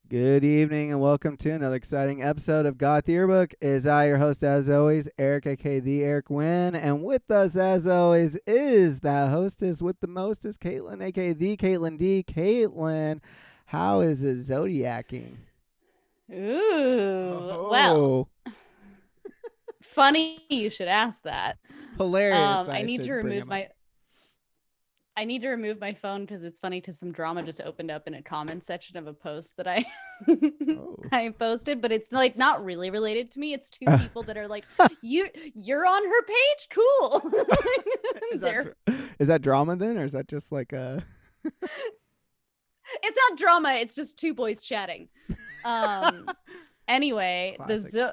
Good evening and welcome to another exciting episode of Goth Yearbook. Is I your host as always, Eric, aka the Eric Wynn, and with us as always is that hostess with the mostest, Caitlin, aka the Caitlin D. Caitlin, how is it zodiacking? Ooh, well, Oh, funny you should ask that. hilarious that I I need to should bring remove him up. my phone because it's funny because some drama just opened up in a comment section of a post that I Oh, I posted, but it's like not really related to me. It's two people that are like, you're on her page, cool. is that drama then, or is that just like a? It's not drama. It's just two boys chatting. Anyway, so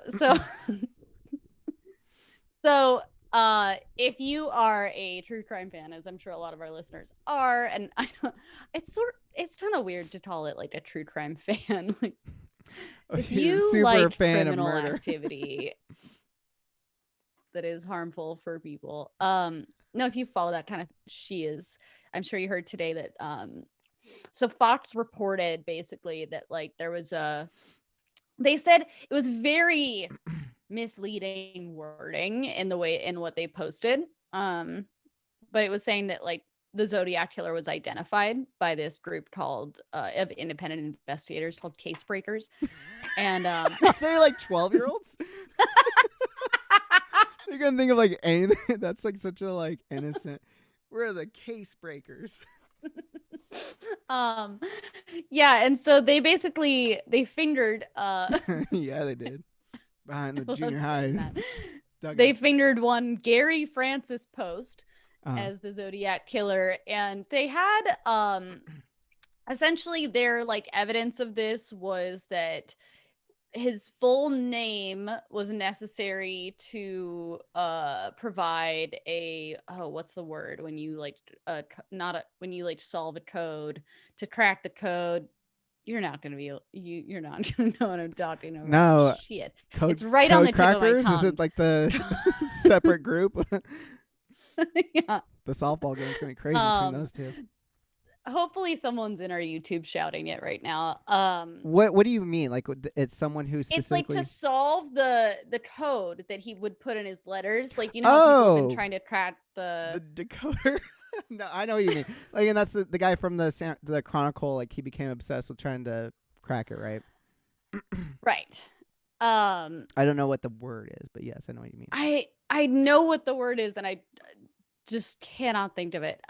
if you are a true crime fan, as I'm sure a lot of our listeners are, and it's kind of weird to call it like a true crime fan. Like, if you like criminal activity that is harmful for people, no, if you follow that kind of, I'm sure you heard today that so Fox reported basically that like they said it was very misleading wording in what they posted. But it was saying that like the Zodiac killer was identified by this group called of independent investigators called Case Breakers. And Are they like 12-year-olds? You're gonna think of like anything that's like such a like innocent. We're the Case Breakers. Yeah, and so they basically fingered yeah, they did. Behind the junior high. They fingered one Gary Francis Post as the Zodiac killer, and they had essentially their like evidence of this was that his full name was necessary to provide a what's the word when you like when you like solve a code to crack the code. You're not gonna be you're not gonna know what I'm talking about. No, shit. It's right on the tip of my tongue. Is it like the separate group? Yeah. The softball game's gonna be crazy between those two. Hopefully someone's in our YouTube shouting it right now. What do you mean? Like it's someone who specifically... It's like to solve the code that he would put in his letters. Like, you know how people have been trying to crack the decoder? No, I know what you mean. Like, and that's the guy from the Chronicle. Like, he became obsessed with trying to crack it, right? Right. I don't know what the word is, but yes, I know what you mean. I know what the word is, and I just cannot think of it.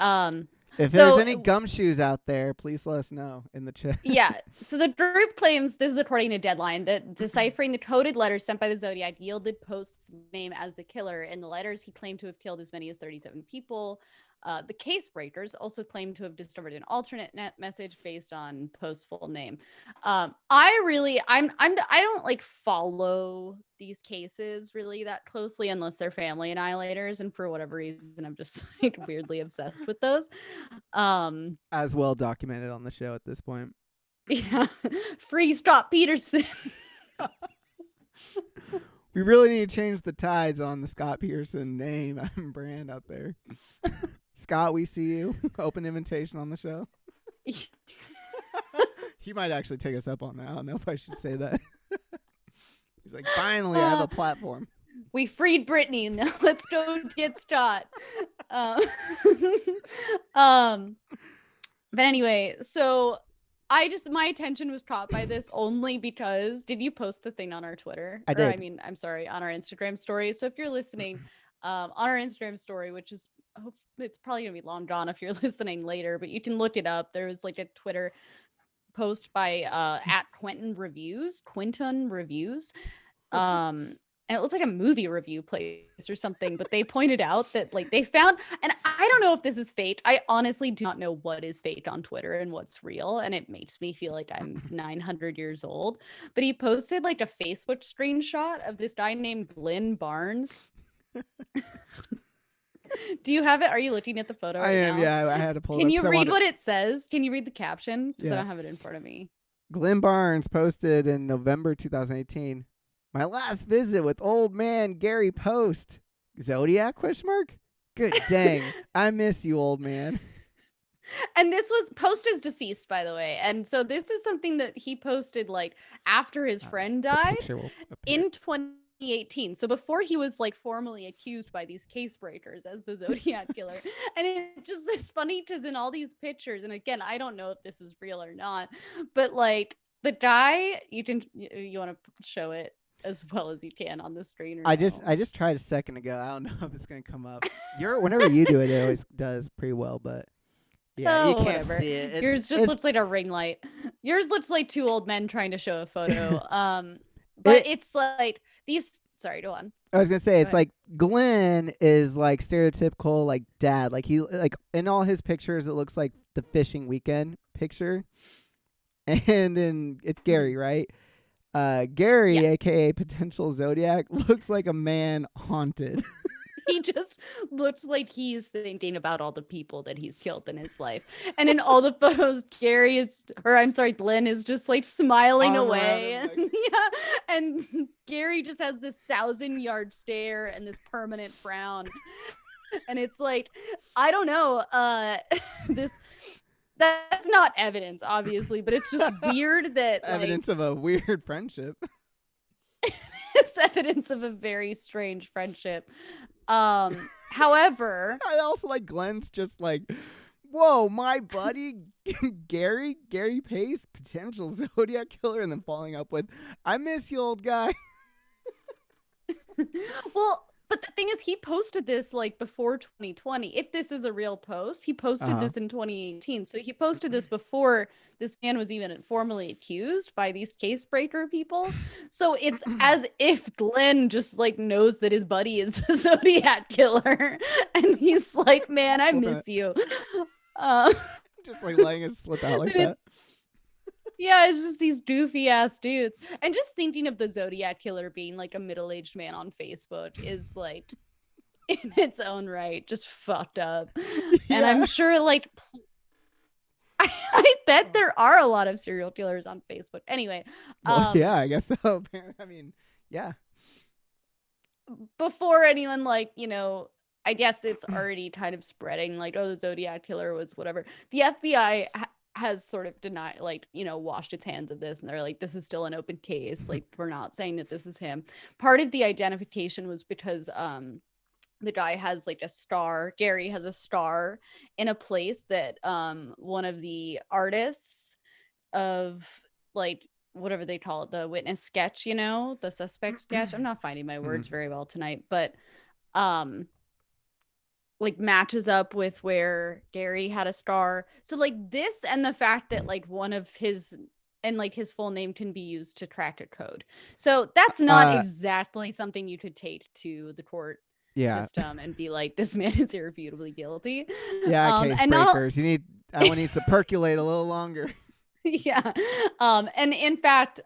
If there's any gumshoes out there, please let us know in the chat. Yeah. So the group claims, this is according to Deadline, that deciphering the coded letters sent by the Zodiac yielded Post's name as the killer. In the letters, he claimed to have killed as many as 37 people. The Case Breakers also claimed to have discovered an alternate net message based on Post's full name. I don't like follow these cases really that closely unless they're family annihilators, and for whatever reason I'm just like weirdly obsessed with those. As well documented on the show at this point. Yeah. Free Scott Peterson. We really need to change the tides on the Scott Peterson name and brand out there. Scott, we see you. Open invitation on the show. He might actually take us up on that. I don't know if I should say that. He's like, finally, I have a platform. We freed Britney. Now let's go get Scott. But anyway, so my attention was caught by this only because, did you post the thing on our Twitter? I did. I'm sorry, on our Instagram story. So if you're listening on our Instagram story, which is, it's probably gonna be long gone if you're listening later, but you can look it up. There was like a Twitter post by at Quentin Reviews. And it looks like a movie review place or something, but they pointed out that like they found, and I don't know if this is fake. I honestly do not know what is fake on Twitter and what's real, and it makes me feel like I'm 900 years old. But he posted like a Facebook screenshot of this guy named Glenn Barnes. Do you have it? Are you looking at the photo right now? Yeah, I had to pull it up. Can you read what it says? Can you read the caption? Because I don't have it in front of me. Glenn Barnes posted in November 2018. My last visit with old man Gary Post. Zodiac ? Good dang. I miss you, old man. And this was post is deceased, by the way. And so this is something that he posted like after his friend The died picture will appear. in 2018. So before he was like formally accused by these case breakers as the Zodiac killer. And it just is funny because in all these pictures, and again, I don't know if this is real or not, but like the guy, you want to show it as well as you can on the screen, or I no? just tried a second ago. I don't know if it's gonna come up. Whenever you do it, it always does pretty well. But yeah, you Oh, can't whatever. see it. Yours just It's looks like a ring light. Yours looks like two old men trying to show a photo. But it. it's like these. Sorry, go on. I was gonna say Go it's ahead. like Glenn is like stereotypical like dad. Like he like in all his pictures, it looks like the fishing weekend picture, and then it's Gary, Mhm. right? Yeah. Gary, aka potential Zodiac, looks like a man haunted. He just looks like he's thinking about all the people that he's killed in his life. And in all the photos, Glenn is just like smiling Arm around away. him, And like yeah. And Gary just has this 1,000-yard stare and this permanent frown. And it's like, I don't know, this that's not evidence, obviously, but it's just weird that like evidence of a weird friendship. it's evidence of a very strange friendship. However, I also like Glenn's just like, whoa, my buddy Gary Pace, potential Zodiac killer, and then following up with, I miss you, old guy. well, but the thing is, he posted this like before 2020. If this is a real post, he posted Uh this in 2018. So he posted this before this man was even formally accused by these case breaker people. So it's as if Glenn just like knows that his buddy is the Zodiac killer, and he's like, "Man, I Slipping it, miss you." Uh, just like letting it slip out like that. Yeah, it's just these goofy ass dudes. And just thinking of the Zodiac killer being like a middle-aged man on Facebook is like in its own right just fucked up. And Yeah. I'm sure like I bet there are a lot of serial killers on Facebook. Anyway, Well, yeah, I guess so. I mean, yeah. before anyone like, I guess it's already kind of spreading like, oh, the Zodiac killer was whatever. The FBI has sort of denied, like, washed its hands of this, and they're like, this is still an open case. Like, we're not saying that this is him. Part of the identification was because the guy has like a star. Gary has a star in a place that one of the artists of like whatever they call it, the witness sketch, the suspect sketch. I'm not finding my words very well tonight, but um like matches up with where Gary had a star. So like this and the fact that like one of his and like his full name can be used to crack a code. So that's not Uh, exactly something you could take to the court yeah, system and be like, this man is irrefutably guilty. yeah. Case And not breakers. That one needs to percolate a little longer. yeah. And in fact,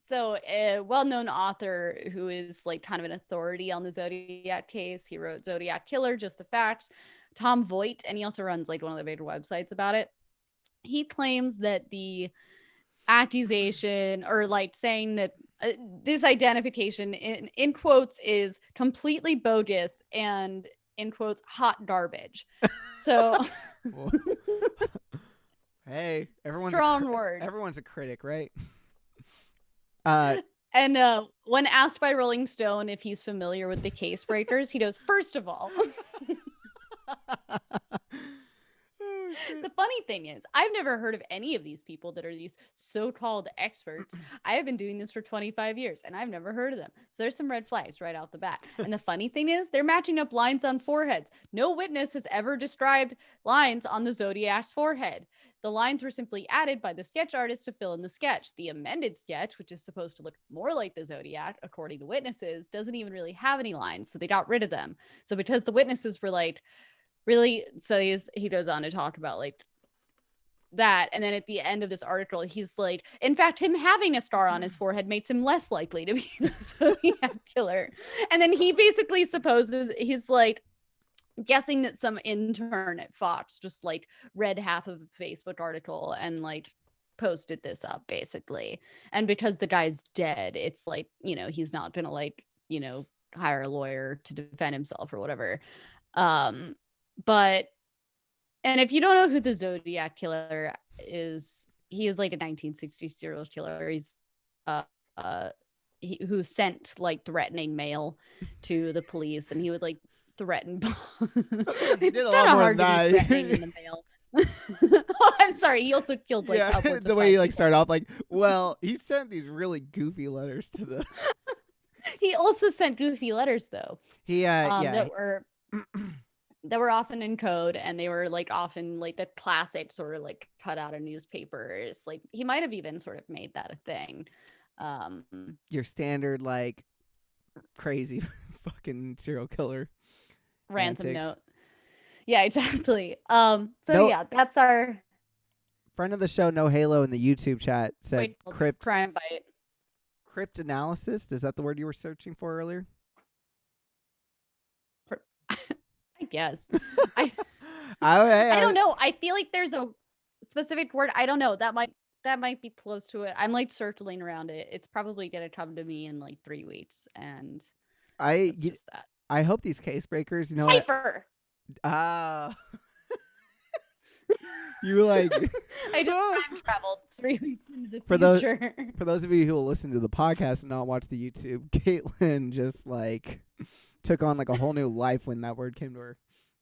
so a well-known author who is like kind of an authority on the Zodiac case, he wrote Zodiac Killer, Just the Facts, Tom Voigt, and he also runs like one of the bigger websites about it. He claims that the accusation or like saying that this identification in quotes is completely bogus and in quotes hot garbage. So Hey, strong words. everyone's a critic, right? And when asked by Rolling Stone if he's familiar with the case breakers, he goes, first of all, the funny thing is, I've never heard of any of these people that are these so-called experts. I have been doing this for 25 years and I've never heard of them. So there's some red flags right off the bat. And the funny thing is, they're matching up lines on foreheads. No witness has ever described lines on the Zodiac's forehead. The lines were simply added by the sketch artist to fill in the sketch. The amended sketch, which is supposed to look more like the Zodiac, according to witnesses, doesn't even really have any lines. So they got rid of them. So because the witnesses were like, really, so he goes on to talk about like that, and then at the end of this article he's like, in fact, him having a star on his forehead makes him less likely to be the Zodiac killer. And then he basically supposes, he's like guessing that some intern at Fox just like read half of a Facebook article and like posted this up basically, and because the guy's dead, it's like, he's not gonna like, hire a lawyer to defend himself or whatever. But And if you don't know who the Zodiac Killer is, he is like a 1960s serial killer. He's uh, uh who sent like threatening mail to the police, and he would like threaten. He did It's a kind lot of more hard than to be that. threatening in the mail. Oh, I'm sorry. He also killed like upwards the of way 5 you like people. start off like, well, he sent these really goofy letters to the. He also sent goofy letters though. Yeah. That were often in code, and they were like often like the classic sort of like cut out of newspapers. Like he might have even sort of made that a thing. Your standard like crazy fucking serial killer Ransom antics. note. Yeah, exactly. No- Yeah, that's our Friend of the show, No Halo, in the YouTube chat said crime bite. cryptanalysis. Is that the word you were searching for earlier? I guess. I I don't know. I feel like there's a specific word. I don't know. That might be close to it. I'm like circling around it. It's probably gonna come to me in like 3 weeks, and it's just that. I hope these case breakers, you know, Cipher. You like I just time traveled 3 weeks into the future. For those of you who will listen to the podcast and not watch the YouTube, Caitlin just like took on like a whole new life when that word came to her.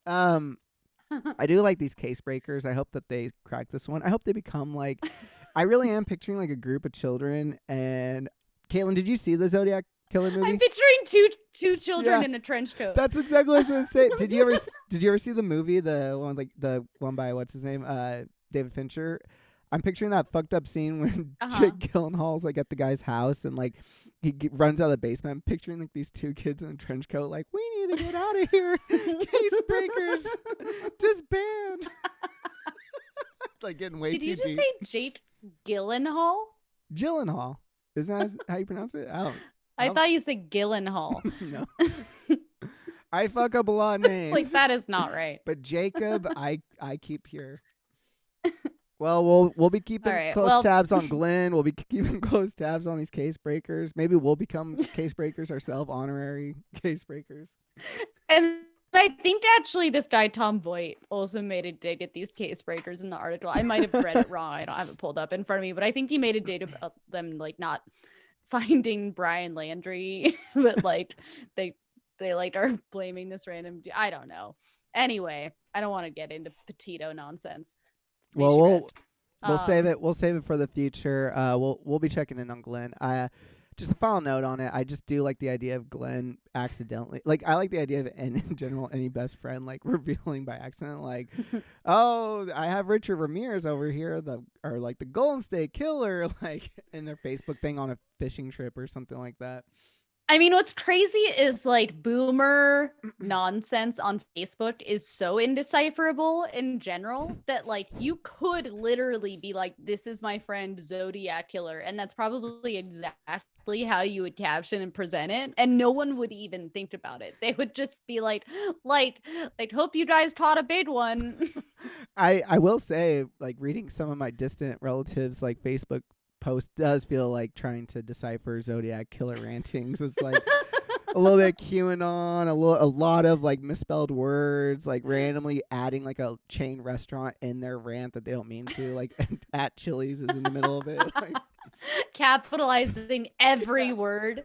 I do like these case breakers. I hope that they crack this one. I hope they become like, I really am picturing like a group of children. And Caitlin, did you see the Zodiac Killer movie? I'm picturing two children in a trench coat. That's exactly what I was gonna say. Did you ever see the movie, the one by what's his name, David Fincher? I'm picturing that fucked up scene when Jake Gyllenhaal's like at the guy's house and like he runs out of the basement. I'm picturing like these two kids in a trench coat, like, we need to get out of here. Case breakers, disband. Like getting way too deep. Did you just say Jake Gyllenhaal? Gyllenhaal. Isn't that how you pronounce it? I thought you said Gyllenhaal. No. I fuck up a lot of names. Like that is not right. But Jacob, I keep here. Well, we'll be keeping close tabs on Glenn. We'll be keeping close tabs on these case breakers. Maybe we'll become case breakers ourselves, honorary case breakers. And I think actually this guy Tom Voigt also made a dig at these case breakers in the article. I might have read it wrong. I don't have it pulled up in front of me, but I think he made a dig about them like not finding Brian Landry, but like they like are blaming this random. I don't know. Anyway, I don't want to get into Petito nonsense. Well, we'll save it. We'll save it for the future. We'll be checking in on Glenn. Just a final note on it. I just do like the idea of Glenn accidentally. Like I like the idea of in general any best friend like revealing by accident, like, oh, I have Richard Ramirez over here, or like the Golden State Killer, like in their Facebook thing on a fishing trip or something like that. I mean, what's crazy is like boomer nonsense on Facebook is so indecipherable in general that like you could literally be like, this is my friend Zodiac Killer. And that's probably exactly how you would caption and present it. And no one would even think about it. They would just be like, hope you guys caught a big one. I will say, like, reading some of my distant relatives like Facebook post does feel like trying to decipher Zodiac Killer rantings. It's like a little bit QAnon, a lot of like misspelled words, like randomly adding like a chain restaurant in their rant that they don't mean to, like at Chili's is in the middle of it, like capitalizing every word.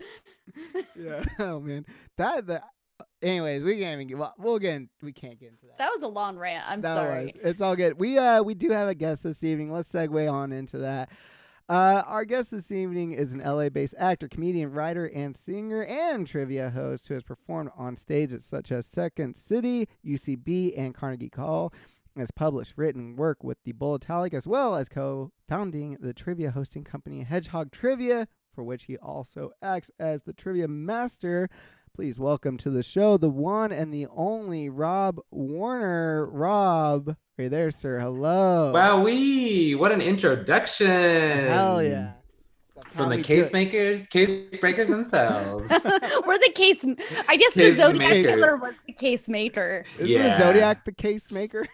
Yeah. Oh man, anyways, we can't even we can't get into that. That was a long rant. I'm sorry. It's all good. We do have a guest this evening. Let's segue on into that. Our guest this evening is an LA-based actor, comedian, writer, and singer, and trivia host who has performed on stages such as Second City, UCB, and Carnegie Hall, and has published written work with the Bull Italic, as well as co-founding the trivia hosting company Hedgehog Trivia, for which he also acts as the trivia master. Please welcome to the show the one and the only Rob Warner. Rob, are you there, sir? Hello. Wowee! What an introduction! Hell yeah! From the case breakers themselves. We're the case. I guess the Zodiac Killer was the case maker. Isn't the Zodiac the case maker?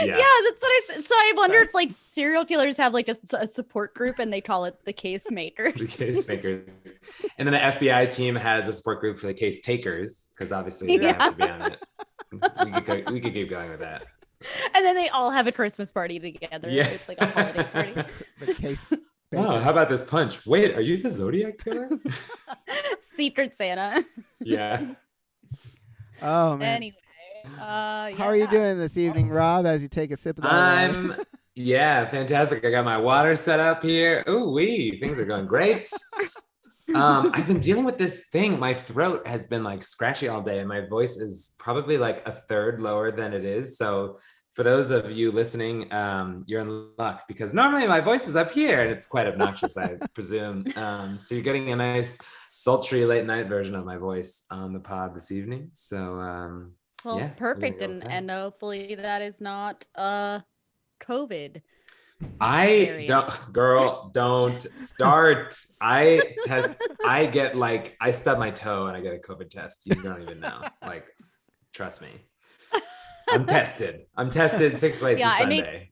Yeah, that's what I said. So I wonder if like serial killers have like a support group and they call it the case makers. The case makers. And then the FBI team has a support group for the case takers, because obviously they have to be on it. We could keep going with that. And then they all have a Christmas party together. Yeah. It's like a holiday party. The case Oh, bakers. how about this punch? Wait, are you the Zodiac killer? Secret Santa. Yeah. Oh man. Anyway, How are you doing this evening, Rob? As you take a sip of that water? Yeah, fantastic. I got my water set up here. Ooh wee, things are going great. I've been dealing with this thing. My throat has been like scratchy all day, and my voice is probably like a third lower than it is. So for those of you listening, you're in luck because normally my voice is up here and it's quite obnoxious, I presume. So you're getting a nice sultry late night version of my voice on the pod this evening. So well, yeah, perfect, and hopefully that is not COVID. Don't start. I get like, I stub my toe and I get a COVID test. You don't even know. Like, trust me. I'm tested 6 ways to Sunday.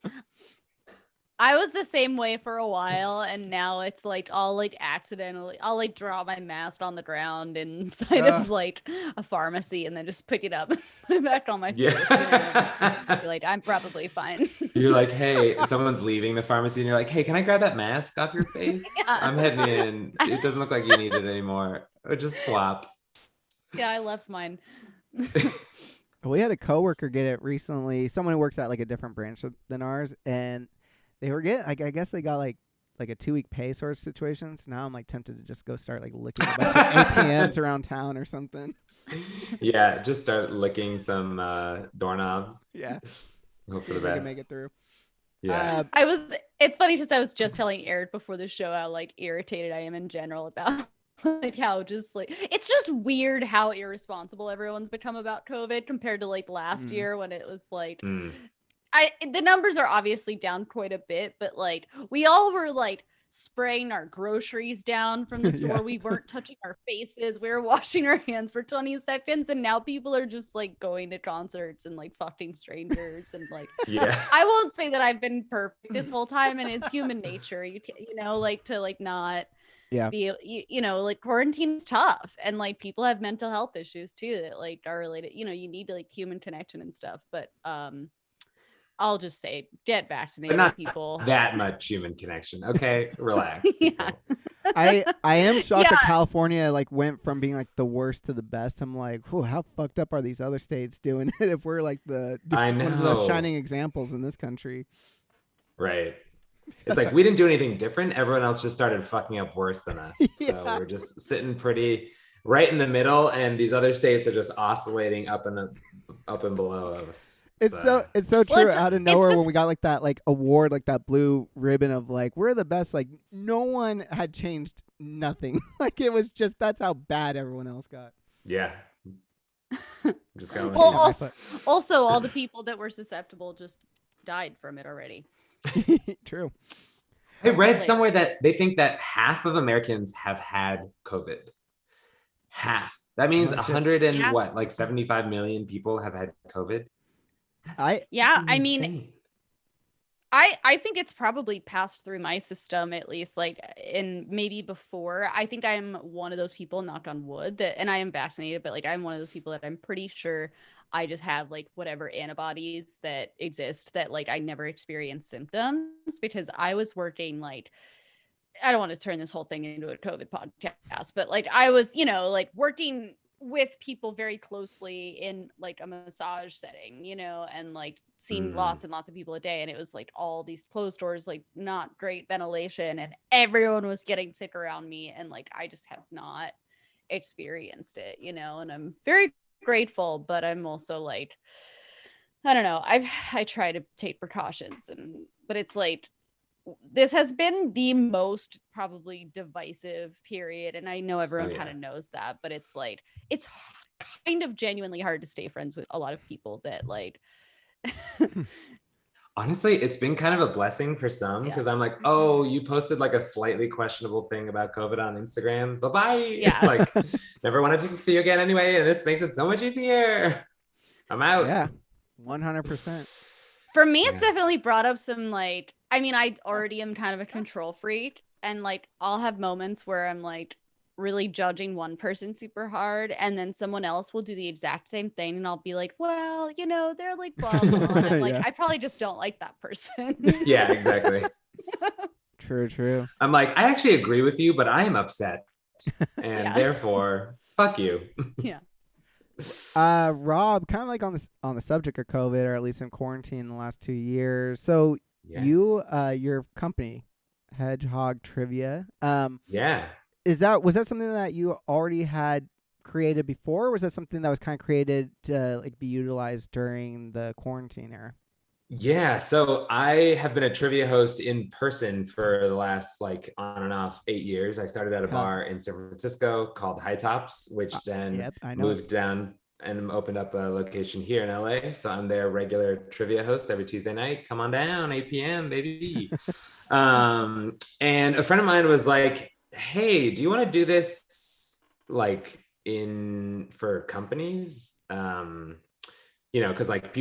I was the same way for a while, and now it's like I'll like accidentally drop my mask on the ground inside of like a pharmacy and then just pick it up and put it back on my face. You're like, I'm probably fine. You're like, hey, someone's leaving the pharmacy and you're like, hey, can I grab that mask off your face? Yeah. I'm heading in. It doesn't look like you need it anymore. Or just swap. Yeah, I left mine. We had a coworker get it recently. Someone who works at like a different branch than ours, and they were I guess they got like a 2-week pay sort of situation. So now I'm like tempted to just go start like licking a bunch of ATMs around town or something. Yeah, just start licking some doorknobs. Yeah, hope for the best. Make it through. Yeah, it's funny because I was just telling Eric before the show how like irritated I am in general about like how just like it's just weird how irresponsible everyone's become about COVID compared to like last year when it was like the numbers are obviously down quite a bit, but like we all were like spraying our groceries down from the store. We weren't touching our faces. We were washing our hands for 20 seconds, and now people are just like going to concerts and like fucking strangers and like I won't say that I've been perfect this whole time, and it's human nature. You know, like to like not be, you know, like quarantine is tough, and like people have mental health issues too that like are related, you know, you need to like human connection and stuff, but I'll just say get vaccinated, but not people. That much human connection. Okay, relax. Yeah. I am shocked that California like went from being like the worst to the best. I'm like, how fucked up are these other states doing it if we're like one of the shining examples in this country? Right. It's like we didn't do anything different. Everyone else just started fucking up worse than us. So we're just sitting pretty right in the middle, and these other states are just oscillating up and below us. It's so true. Out of nowhere, when we got like that like award, like that blue ribbon of like we're the best, like no one had changed nothing. Like it was just that's how bad everyone else got. Yeah. Just kind of also all the people that were susceptible just died from it already. True. I read somewhere that they think that half of Americans have had COVID. Half. That means 75 million people have had COVID. I mean, I think it's probably passed through my system at least, like, and maybe before. I think I'm one of those people, knock on wood, and I am vaccinated, but like I'm one of those people that I'm pretty sure I just have like whatever antibodies that exist that like I never experienced symptoms, because I was working like, I don't want to turn this whole thing into a COVID podcast, but like I was, you know, like working with people very closely in like a massage setting, you know, and like seeing lots and lots of people a day. And it was like all these closed doors, like not great ventilation, and everyone was getting sick around me. And like, I just have not experienced it, you know, and I'm very grateful, but I'm also like, I don't know. I try to take precautions, but it's like, this has been the most probably divisive period, and I know everyone kind of knows that, but it's like it's kind of genuinely hard to stay friends with a lot of people that like honestly, it's been kind of a blessing for some, because I'm like, oh, you posted like a slightly questionable thing about COVID on Instagram, bye-bye. Like never wanted to see you again anyway, and this makes it so much easier. I'm out. 100%. For me, it's definitely brought up some like, I mean, I already am kind of a control freak, and like I'll have moments where I'm like, really judging one person super hard, and then someone else will do the exact same thing, and I'll be like, well, they're like blah blah, and I'm like, Yeah. I probably just don't like that person. Yeah, exactly. True. I'm like, I actually agree with you, but I am upset. And Yeah. therefore, fuck you. Yeah. Rob, kind of like on the subject of COVID, or at least in quarantine the last 2 years. So Yeah. your company, Hedgehog Trivia, Yeah. was that something that you already had created before, or was that something that was kind of created to like be utilized during the quarantine era? Yeah, so I have been a trivia host in person for the last like on and off 8 years. I started at a Huh. bar in San Francisco called High Tops, which then Yep, I know. moved down and opened up a location here in LA. So I'm their regular trivia host every Tuesday night. Come on down, 8 p.m., baby. And a friend of mine was like, hey, do you want to do this like for companies? Because like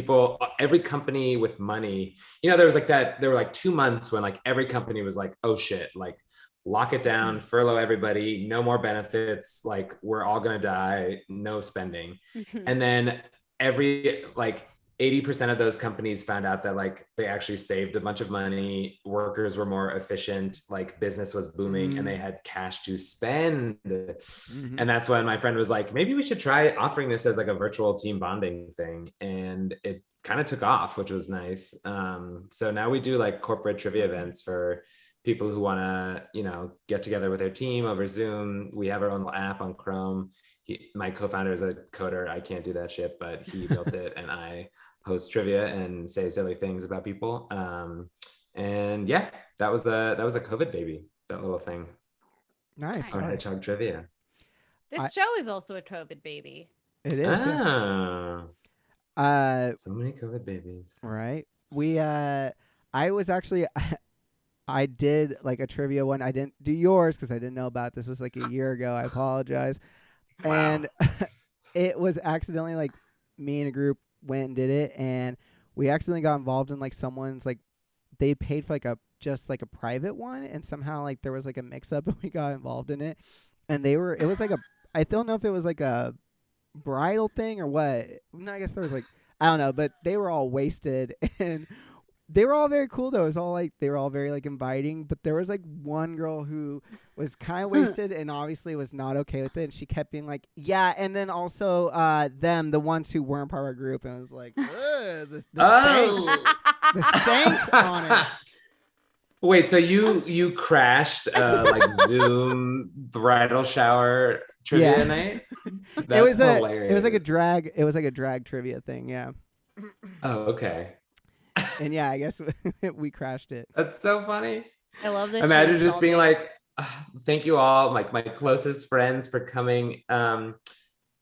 every company with money, there was like there were like 2 months when like every company was like, oh shit, like lock it down, furlough everybody, no more benefits, like we're all gonna die, no spending. And then every like 80% of those companies found out that like they actually saved a bunch of money, workers were more efficient, like business was booming, and they had cash to spend. And that's when my friend was like, maybe we should try offering this as like a virtual team bonding thing. And it kind of took off, which was nice. So now we do like corporate trivia events for people who want to, get together with their team over Zoom. We have our own app on Chrome. My co-founder is a coder. I can't do that shit, but he built it, and I host trivia and say silly things about people. And yeah, that was a COVID baby, that little thing. Nice. Our Nice. Hedgehog Trivia. This show is also a COVID baby. It is. Yeah. So many COVID babies. Right. I was actually I did like a trivia one. I didn't do yours because I didn't know about this. Was like a year ago. I apologize. Wow. And it was accidentally like me and a group went and did it, and we accidentally got involved in like someone's like they paid for like just like a private one, and somehow like there was like a mix up and we got involved in it, and it was like I don't know if it was like a bridal thing or what. No, I guess there was like I don't know, but they were all wasted and they were all very cool though. It was all like they were all very like inviting, but there was like one girl who was kind of wasted and obviously was not okay with it, and she kept being like, yeah, and then also the ones who weren't part of our group, and it was like, the stank on it. Wait, so you crashed like Zoom bridal shower trivia night? It was hilarious. it was like a drag trivia thing, yeah. Oh, okay. And yeah, I guess we crashed it. That's so funny. I love this. Imagine just being like, thank you all, like my closest friends, for coming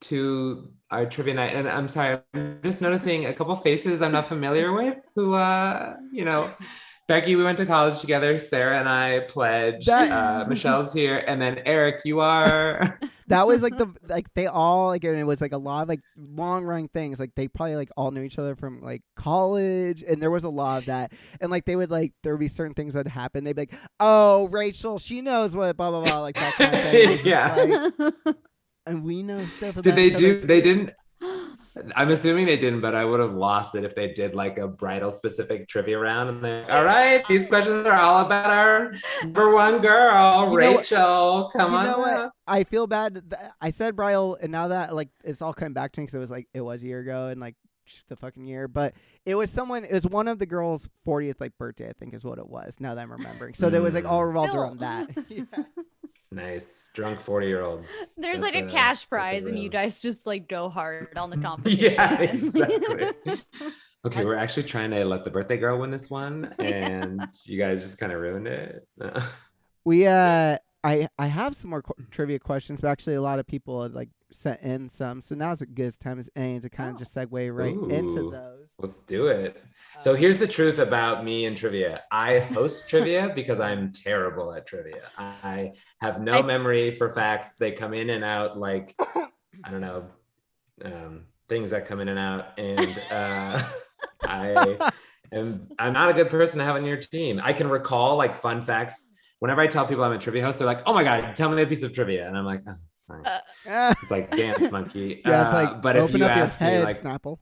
to our trivia night. And I'm sorry, I'm just noticing a couple faces I'm not familiar with who, Becky, we went to college together. Sarah and I pledged. Michelle's here. And then Eric, you are... That was like they all like, and it was like a lot of like long running things. Like they probably like all knew each other from like college, and there was a lot of that. And like they would like there would be certain things that would happen. They'd be like, "Oh, Rachel, she knows what blah blah blah," like that kind of thing. Yeah. Like, and we know stuff about. Did they do? They didn't. I'm assuming they didn't, but I would have lost it if they did like a bridal specific trivia round. And they're all right, these questions are all about our number one girl, Rachel. Come on. You know what? I feel bad. I said bridal, and now that like it's all coming back to me because it was a year ago and like the fucking year. But it was one of the girls' 40th like birthday, I think is what it was. Now that I'm remembering, so it was like all revolved around that. Yeah. Nice. Drunk 40-year-olds. There's like a cash prize and you guys just like go hard on the competition. Yeah, exactly. Okay, we're actually trying to let the birthday girl win this one, and you guys just kind of ruined it. I have some more trivia questions, but actually a lot of people had like sent in some, so now's as good as time as any to kind of just segue right into those. Let's do it. So here's the truth about me and trivia. I host trivia because I'm terrible at trivia. I have no memory for facts. They come in and out like, I don't know, things that come in and out. And I'm not a good person to have on your team. I can recall like fun facts whenever I tell people I'm a trivia host, they're like, "Oh my god, tell me a piece of trivia," and I'm like, oh, fine. It's like Dance Monkey. Yeah, it's like but if open you up your ask me head, like, Snapple.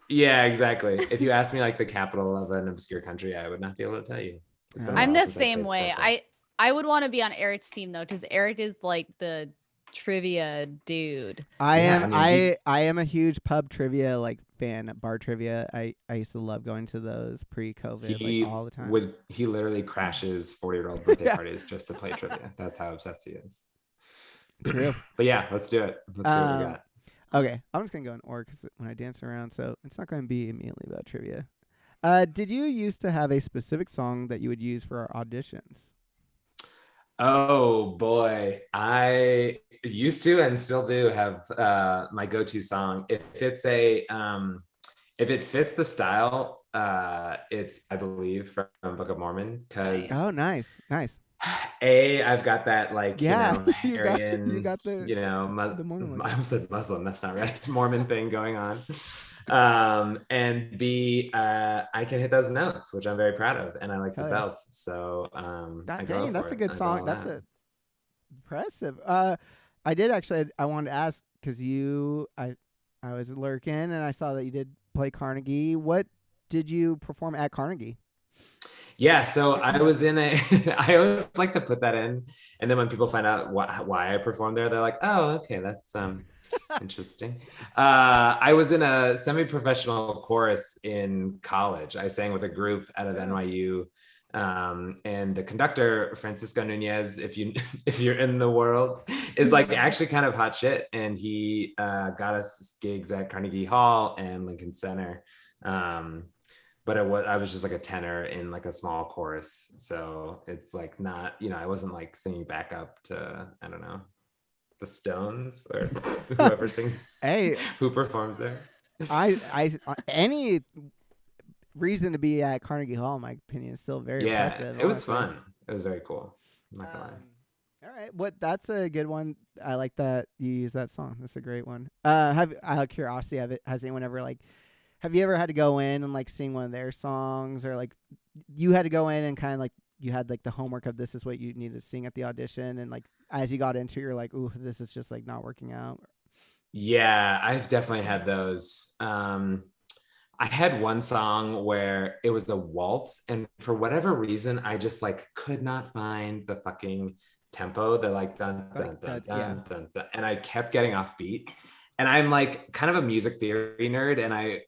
yeah, exactly. If you ask me like the capital of an obscure country, I would not be able to tell you. It's been a I'm while the since I same played way. Scrabble. I would want to be on Eric's team though, because Eric is like the trivia dude. I Yeah, am I mean, I am a huge pub trivia like fan, bar trivia. I used to love going to those pre-COVID like all the time. He literally crashes 40-year-old birthday Yeah. parties just to play trivia. That's how obsessed he is. True. But yeah, let's do it. Let's see what we got. Okay, I'm just gonna go in order because when I dance around, so it's not going to be immediately about trivia. Did you used to have a specific song that you would use for our auditions? Oh boy, I used to and still do have my go-to song. If it fits the style, it's I believe from Book of Mormon because Oh, nice. I've got that like Yeah, you Aryan, got the Mormon I logo. almost said Muslim. That's not right. Mormon thing going on. And B, I can hit those notes, which I'm very proud of, and I like to Hell yeah. belt. So I go Dang, that's for a it. good I go song. all That's out. impressive. I did actually. I wanted to ask because I was lurking and I saw that you did play Carnegie. What did you perform at Carnegie? Yeah, so I was in a I always like to put that in, and then when people find out why I performed there, they're like, oh, okay, that's interesting. I was in a semi-professional chorus in college. I sang with a group out of NYU, and the conductor, Francisco Nunez, if you're in the world, is like actually kind of hot shit, and he got us gigs at Carnegie Hall and Lincoln Center. But I was just like a tenor in like a small chorus, so it's like not, I wasn't like singing back up to, I don't know, the Stones or whoever sings. Hey, who performs there. I any reason to be at Carnegie Hall, in my opinion, is still very impressive. It was honestly. fun. It was very cool. I'm not gonna lie. All right, that's a good one. I like that you use that song. That's a great one. Out of curiosity, has anyone ever have you ever had to go in and like sing one of their songs, or like you had to go in and kind of like you had like the homework of this is what you need to sing at the audition, and like as you got into it, you're like, ooh, this is just like not working out? Yeah, I've definitely had those. I had one song where it was a waltz, and for whatever reason, I just like could not find the fucking tempo. They're like dun dun dun dun dun, dun, and I kept getting off beat. And I'm like kind of a music theory nerd, and I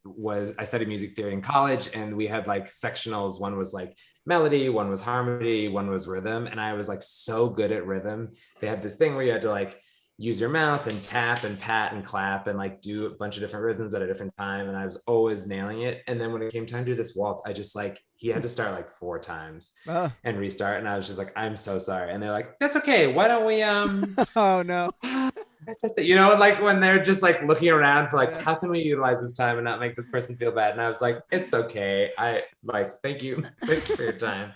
studied music theory in college, and we had like sectionals. One was like melody, one was harmony, one was rhythm, and I was like so good at rhythm. They had this thing where you had to like use your mouth and tap and pat and clap and like do a bunch of different rhythms at a different time, and I was always nailing it. And then when it came time to do this waltz, I just like he had to start like 4 times and restart, and I was just like, I'm so sorry. And they're like, that's okay, why don't we oh no. Like when they're just like looking around for like, how can we utilize this time and not make this person feel bad? And I was like, it's okay. I like, thank you for your time.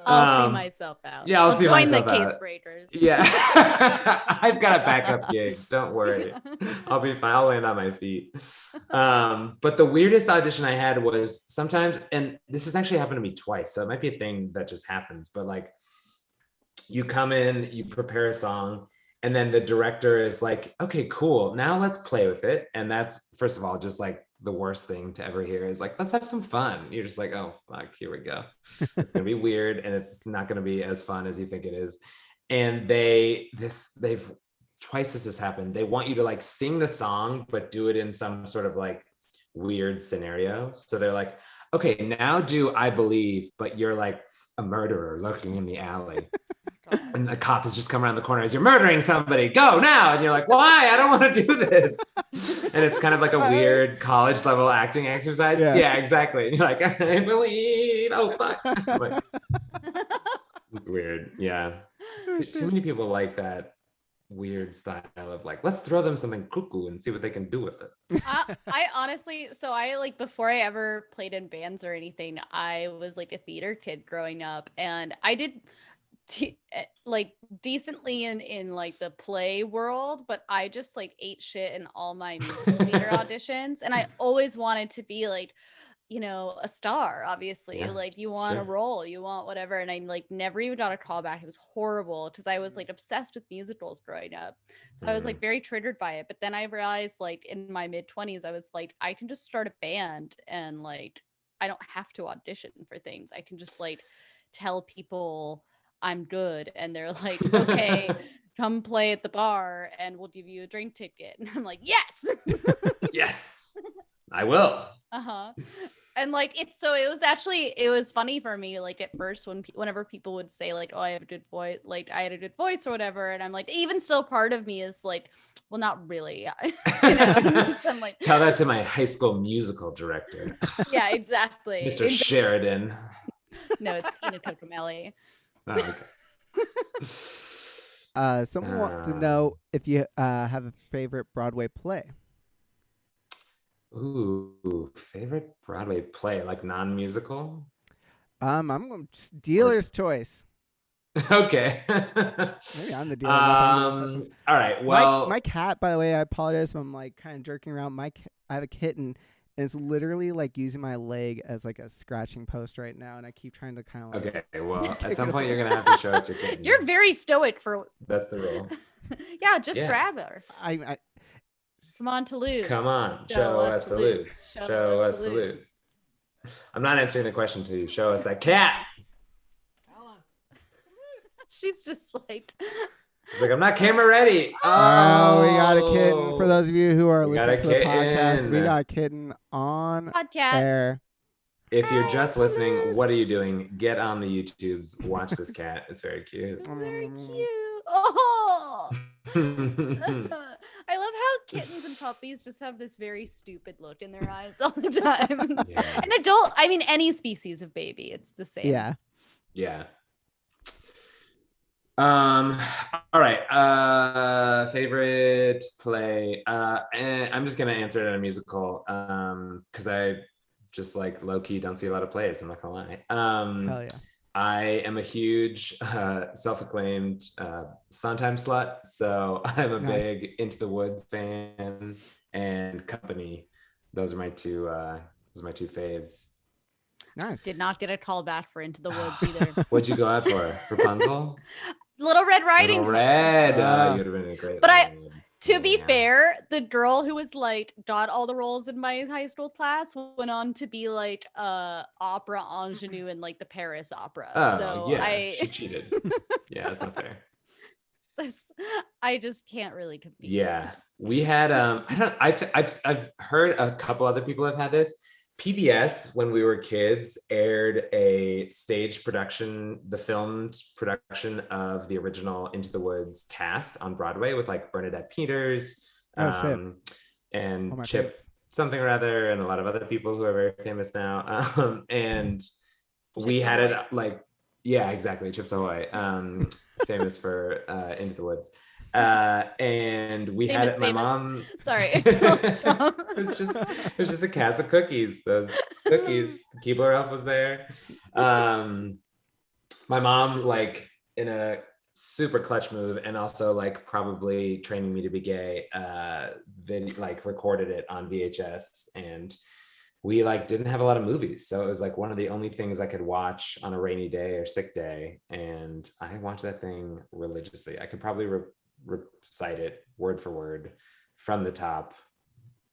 I'll see myself out. Yeah, I'll see join myself the case out. breakers. Yeah. I've got a backup gig. Don't worry. I'll be fine. I'll land on my feet. But the weirdest audition I had was sometimes, and this has actually happened to me twice, so it might be a thing that just happens, but like you come in, you prepare a song, and then the director is like, okay, cool, now let's play with it. And that's, first of all, just like the worst thing to ever hear is like, let's have some fun. You're just like, oh fuck, here we go. It's gonna be weird, and it's not gonna be as fun as you think it is. And they've twice this has happened. They want you to like sing the song, but do it in some sort of like weird scenario. So they're like, okay, now do I Believe, but you're like a murderer lurking in the alley. And the cop has just come around the corner as you're murdering somebody. Go now. And you're like, why? I don't want to do this. And it's kind of like a weird college level acting exercise. Yeah, exactly. And you're like, I believe. Oh, fuck. Like, it's weird. Yeah. Too many people like that weird style of like, let's throw them something cuckoo and see what they can do with it. I honestly, so I like before I ever played in bands or anything, I was like a theater kid growing up, and I did like decently in like the play world, but I just like ate shit in all my musical theater auditions, and I always wanted to be like you know, a star, obviously. Yeah, Like you want a sure. role, you want whatever. And I like never even got a call back. It was horrible because I was like obsessed with musicals growing up. So I was Mhm. like very triggered by it. But then I realized like in my mid-20s, I was like, I can just start a band and like I don't have to audition for things. I can just like tell people I'm good and they're like, okay, come play at the bar and we'll give you a drink ticket. And I'm like, yes. Yes, I will. Uh-huh. And like it's so it was actually it was funny for me like at first when whenever people would say like, oh, I have a good voice, like I had a good voice or whatever, and I'm like, even still part of me is like, well, not really. You know. I'm like, Tell that to my high school musical director, yeah, exactly. Mr. Sheridan. No, it's Tina Cocomelli. Oh, okay. Someone wants to know if you have a favorite Broadway play. Ooh, favorite Broadway play, like non-musical? I'm going dealer's choice. Okay. Maybe I'm the dealer. Now if I'm doing questions. All right. Well, My cat, by the way, I apologize if I'm like kind of jerking around. I have a kitten, and it's literally like using my leg as like a scratching post right now, and I keep trying to kind of like. okay. Well, kick at some it point away. you're gonna have to show us your kitten. You're very stoic for. That's the rule. Yeah, just Yeah. grab her. I Come on, Toulouse. Come on, show us to lose. Show us to lose. I'm not answering the question to you. Show us that cat. She's just like. It's like I'm not camera ready. Oh, we got a kitten. For those of you who are We got listening a to the podcast, we kitten. got a kitten on Podcast. air. If you're just Hi, listening, Toulouse. what are you doing? Get on the YouTubes. Watch this cat. It's very cute. It's very cute. Oh. I love how kittens and puppies just have this very stupid look in their eyes all the time. Yeah. I mean, any species of baby, it's the same. Yeah. Yeah. All right. Favorite play. And I'm just gonna answer it in a musical. Because I just like low key don't see a lot of plays. I'm not gonna lie. Hell yeah. I am a huge self-acclaimed Sondheim slut, so I'm a Nice. big Into the Woods fan and Company. Those are my two faves. Nice. Did not get a call back for Into the Woods either. What'd you go out for? Rapunzel? Little Red Riding Little Hood. Red. Ah. You'd have been a great. But Red. To be Yeah. fair, the girl who was like got all the roles in my high school class went on to be like opera ingenue in like the Paris opera. Oh So yeah, she cheated. Yeah, that's not fair. I just can't really compete. Yeah, we had. I've heard a couple other people have had this. PBS, when we were kids, aired a stage production, the filmed production of the original Into the Woods cast on Broadway with like Bernadette Peters, and my Chip favorites. something or other, and a lot of other people who are very famous now. And we had Ahoy. it like, yeah, exactly, Chips Ahoy, famous for Into the Woods. And we had it. My mom. Sorry. It was just a cast of cookies. Those cookies. Keebler Elf was there. My mom, like in a super clutch move, and also like probably training me to be gay. Like recorded it on VHS, and we like didn't have a lot of movies, so it was like one of the only things I could watch on a rainy day or sick day, and I watched that thing religiously. I could probably recite it word for word from the top,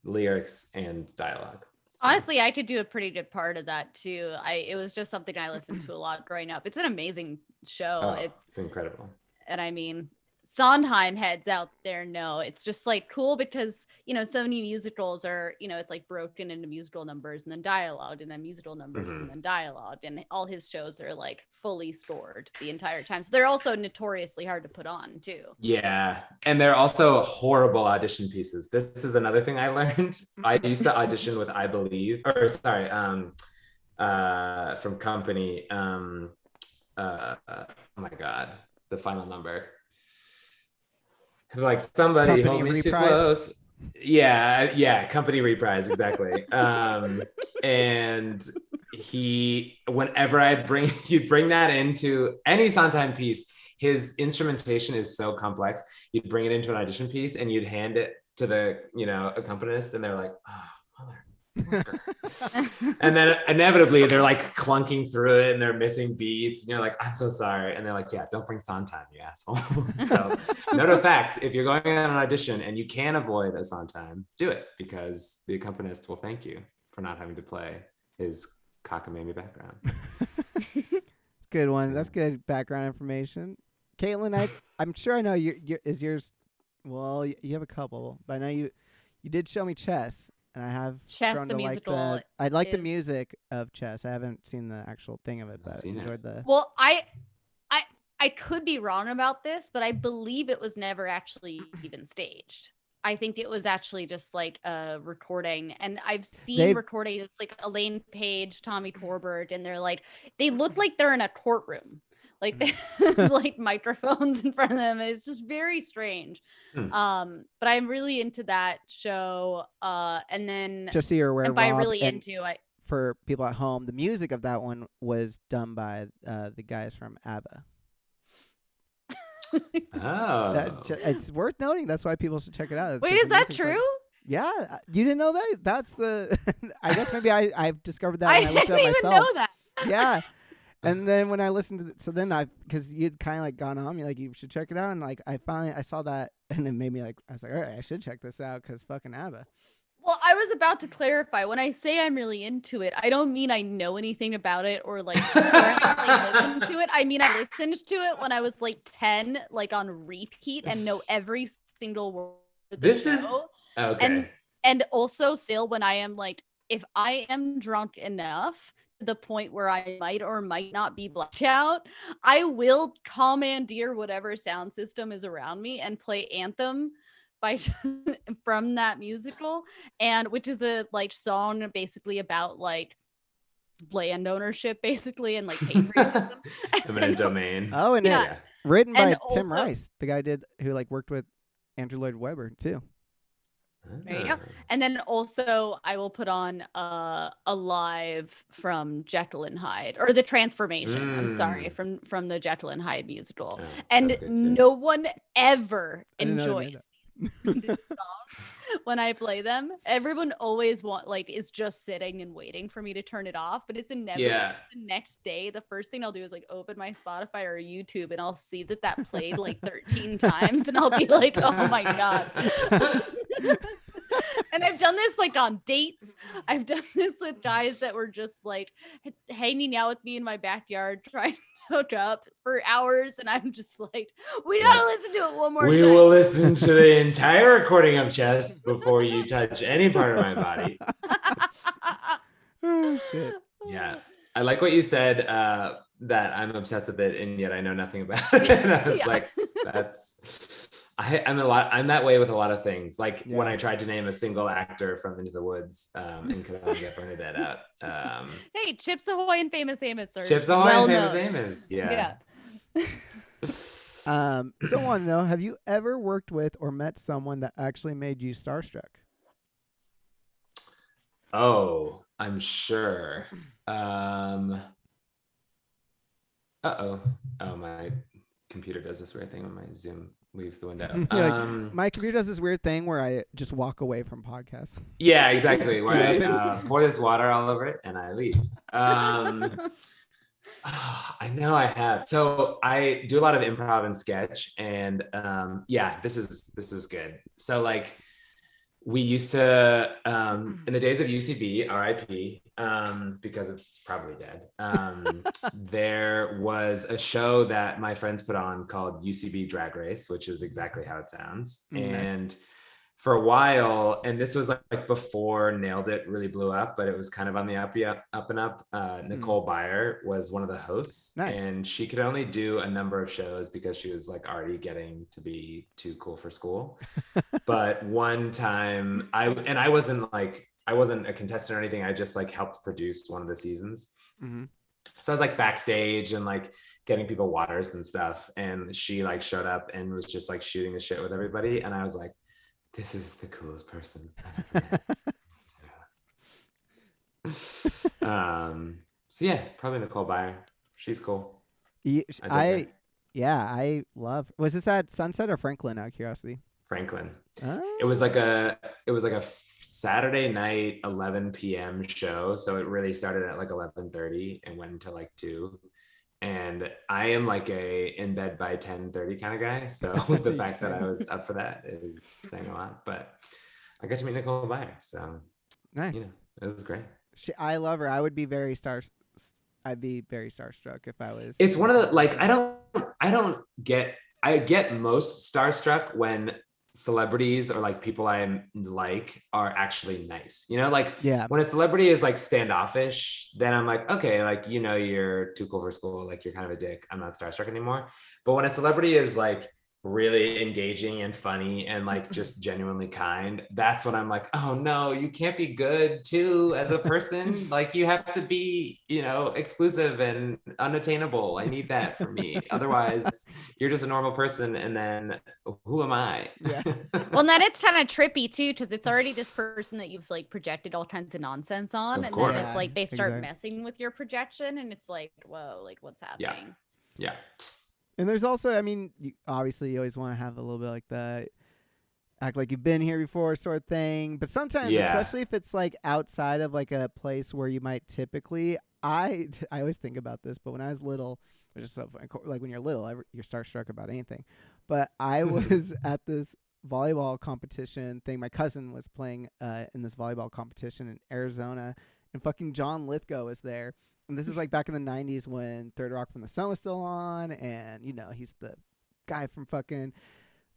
lyrics and dialogue. So. Honestly, I could do a pretty good part of that too. It was just something I listened to a lot growing up. It's an amazing show. Oh, it's incredible. And I mean, Sondheim heads out there know it's just like cool because, you know, so many musicals are, you know, it's like broken into musical numbers and then dialogue and then musical numbers and then dialogue. And all his shows are like fully scored the entire time. So they're also notoriously hard to put on too. Yeah. And they're also horrible audition pieces. This is another thing I learned. I used to audition with I Believe, from Company. Oh my God, the final number. Like somebody Company hold me too reprise. close. Yeah, Company reprise, exactly. And whenever you'd bring that into any Sondheim piece, his instrumentation is so complex. You'd bring it into an audition piece and you'd hand it to the, you know, accompanist, and they're like, oh, mother And then inevitably they're like clunking through it and they're missing beats. And you're like, I'm so sorry. And they're like, yeah, don't bring Sondheim, you asshole. So, note of fact, if you're going on an audition and you can avoid a Sondheim, do it, because the accompanist will thank you for not having to play his cockamamie background. Good one. That's good background information. Caitlin, I'm sure I know is yours. Well, you have a couple, but I know you did show me Chess, and I have Chess, grown the to musical. I like the music of Chess. I haven't seen the actual thing of it, but I enjoyed the. Well, I could be wrong about this, but I believe it was never actually even staged. I think it was actually just like a recording, and I've seen recordings. It's like Elaine Page, Tommy Torbert, and they look like they're in a courtroom, like they have like microphones in front of them. It's just very strange. But I'm really into that show. And then just so you're aware, and by Rob, really and into it. For people at home, the music of that one was done by the guys from ABBA. It's worth noting. That's why people should check it out. Wait, is that true? Yeah, you didn't know that? That's the. I guess maybe I've discovered that. When I looked didn't it up even myself. know that. Yeah, and then when I listened to because you'd kind of like gone on me like you should check it out, and like I saw that, and it made me like I was like, all right, I should check this out because fucking ABBA. Well, I was about to clarify. When I say I'm really into it, I don't mean I know anything about it or like currently listen to it. I mean I listened to it when I was like 10, like on repeat, and know every single word of the show. Okay. And also still when I am like, if I am drunk enough to the point where I might or might not be blacked out, I will commandeer whatever sound system is around me and play Anthem from that musical, and which is a like song basically about like land ownership basically and like patriotism. Eminent domain. Oh, and yeah. Written by Tim Rice, the guy who like worked with Andrew Lloyd Webber too. There you go. And then also I will put on a live from Jekyll and Hyde, or the transformation. I'm sorry, from the Jekyll and Hyde musical. And no one ever enjoys these songs when I play them. Everyone always is just sitting and waiting for me to turn it off, but it's inevitable. The next day, the first thing I'll do is like open my Spotify or YouTube, and I'll see that played like 13 times, and I'll be like, oh my god. And I've done this like on dates. I've done this with guys that were just like hanging out with me in my backyard trying to hook up for hours, and I'm just like, we gotta listen to it one more time. We will listen to the entire recording of Chess before you touch any part of my body. Oh, shit. Yeah. I like what you said, that I'm obsessed with it and yet I know nothing about it. And I was like, I'm that way with a lot of things. Like when I tried to name a single actor from Into the Woods, and could only get Bernadette out. Hey, Chips Ahoy and Famous Amos are Chips Ahoy and Famous Amos. Yeah. So I want to know, have you ever worked with or met someone that actually made you starstruck? Oh, I'm sure. Oh, my computer does this weird thing when my Zoom leaves the window. My computer does this weird thing where I just walk away from podcasts. Yeah, exactly. Where I pour this water all over it and I leave. I know I have. So I do a lot of improv and sketch, and this is good. So like we used to in the days of UCB, RIP, because it's probably dead. There was a show that my friends put on called UCB Drag Race, which is exactly how it sounds. And for a while, and this was like before Nailed It really blew up, but it was kind of on the up and up. Nicole Byer was one of the hosts, and she could only do a number of shows because she was like already getting to be too cool for school. But one time I wasn't a contestant or anything. I just like helped produce one of the seasons. Mm-hmm. So I was like backstage and like getting people waters and stuff. And she like showed up and was just like shooting the shit with everybody. And I was like, this is the coolest person I've ever met. So yeah, probably Nicole Byer. She's cool. I love. Was this at Sunset or Franklin? Out of curiosity. Franklin. Oh. It was like a Saturday night 11 p.m. show. So it really started at like 11:30 and went until like 2. And I am like a in bed by 10:30 kind of guy. So the fact that I was up for that is saying a lot. But I got to meet Nicole Byer. So Nice. you know, it was great. I love her. I would be very I'd be very starstruck if I was. It's one of the like I get most starstruck when celebrities or like people I like are actually nice. You know, like Yeah. when a celebrity is like standoffish, then I'm like, okay, like you know, you're too cool for school, like you're kind of a dick. I'm not starstruck anymore. But when a celebrity is like really engaging and funny and like just genuinely kind, that's when I'm like, oh no, you can't be good too as a person. Like you have to be, you know, exclusive and unattainable. I need that for me. Otherwise you're just a normal person, and then who am I? Yeah. Well, then it's kind of trippy too, because it's already this person that you've like projected all kinds of nonsense on, Of and course. then it's like they start Exactly. messing with your projection, and it's like, whoa, like what's happening? Yeah. And there's also, I mean, obviously you always want to have a little bit like the act like you've been here before sort of thing. But sometimes, Yeah. especially if it's like outside of like a place where you might typically, I always think about this, but when I was little, which is so funny, like when you're little, you're starstruck about anything. But I was at this volleyball competition thing. My cousin was playing in this volleyball competition in Arizona, and fucking John Lithgow was there. And this is like back in the 90s when Third Rock from the Sun was still on, and you know he's the guy from fucking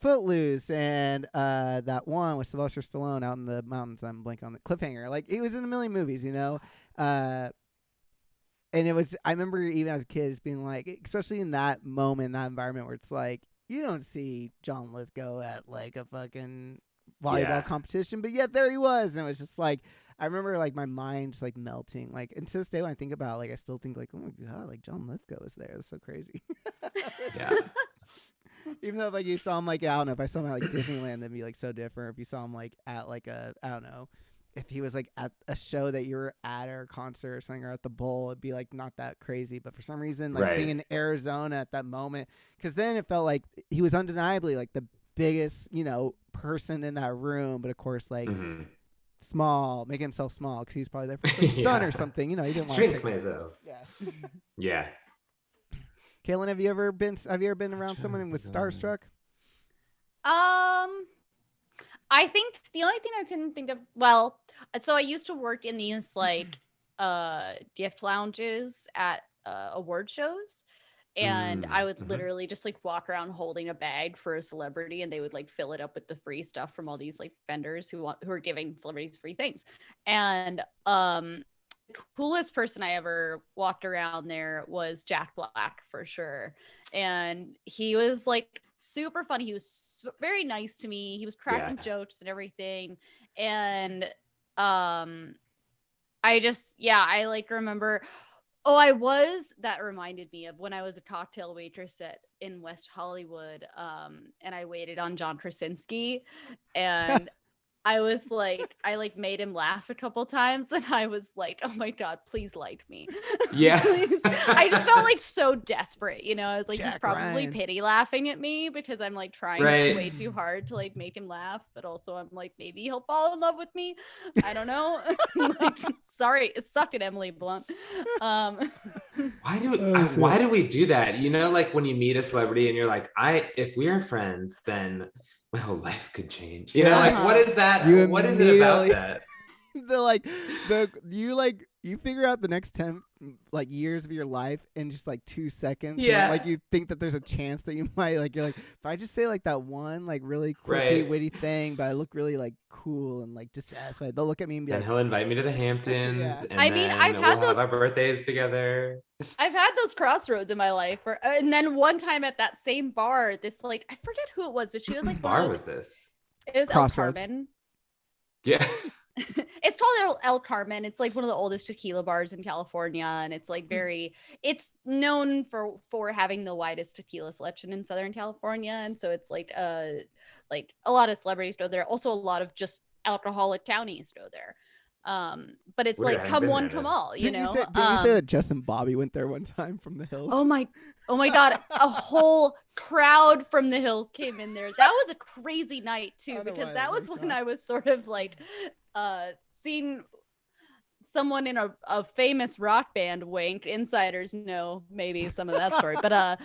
Footloose and that one with Sylvester Stallone out in the mountains. I'm blanking on the Cliffhanger. Like he was in a million movies, you know. And it was, I remember even as a kid just being like, especially in that moment, that environment where it's like you don't see John Lithgow at like a fucking volleyball competition, but yet there he was, and it was just like I remember like my mind just like melting. Like, and to this day when I think about it, like I still think like, oh my god, like John Lithgow is there. That's so crazy. Yeah. Even though like you saw him like I don't know if I saw him at like Disneyland, that'd be like so different. If you saw him like at like a I don't know if he was like at a show that you were at or a concert or something or at the bowl, it'd be like not that crazy. But for some reason, like being in Arizona at that moment, because then it felt like he was undeniably like the biggest, you know, person in that room. But of course, like small, making himself small because he's probably there for his son or something. You know, he didn't want to take myself. Yeah. Yeah. Kaylin, have you ever been around someone with starstruck? I think the only thing I can think of, well, so I used to work in these like gift lounges at award shows, and I would literally just like walk around holding a bag for a celebrity, and they would like fill it up with the free stuff from all these like vendors who are giving celebrities free things. And the coolest person I ever walked around there was Jack Black for sure. And he was like super funny. He was very nice to me. He was cracking jokes and everything. And I like remember, that reminded me of when I was a cocktail waitress in West Hollywood. And I waited on John Krasinski, and I was like, I like made him laugh a couple times, and I was like, oh my God, please like me. Yeah. Please. I just felt like so desperate, you know. I was like, Jack he's probably Ryan. pity laughing at me because I'm like trying way too hard to like make him laugh, but also I'm like, maybe he'll fall in love with me. I don't know. Like, sorry, suck it, Emily Blunt. Why do we do that? You know, like when you meet a celebrity and you're like, if we are friends, then my whole life could change. You know, like what is that? What is it about that? You figure out the next 10 like years of your life in just like 2 seconds. Yeah. And, like you think that there's a chance that you might like, you're like, if I just say like that one like really quirky witty thing, but I look really like cool and like dissatisfied, they'll look at me and be like, he'll invite me to the Hamptons. Yeah. And I mean, I've had we'll have our birthdays together. I've had those crossroads in my life, and then one time at that same bar, this like I forget who it was, but she was like, what bar was this? It was El Carmen. Yeah. It's called El Carmen. It's like one of the oldest tequila bars in California, and it's like it's known for having the widest tequila selection in Southern California, and so it's like a lot of celebrities go there. Also, a lot of just alcoholic townies go there. But it's Weird, I like haven't come been one, there come then. all, you know. Didn't you say that Justin Bobby went there one time from the hills? Oh my God, a whole crowd from the hills came in there. That was a crazy night too, because that was when I was sort of like seeing someone in a famous rock band wink. Insiders know maybe some of that story, but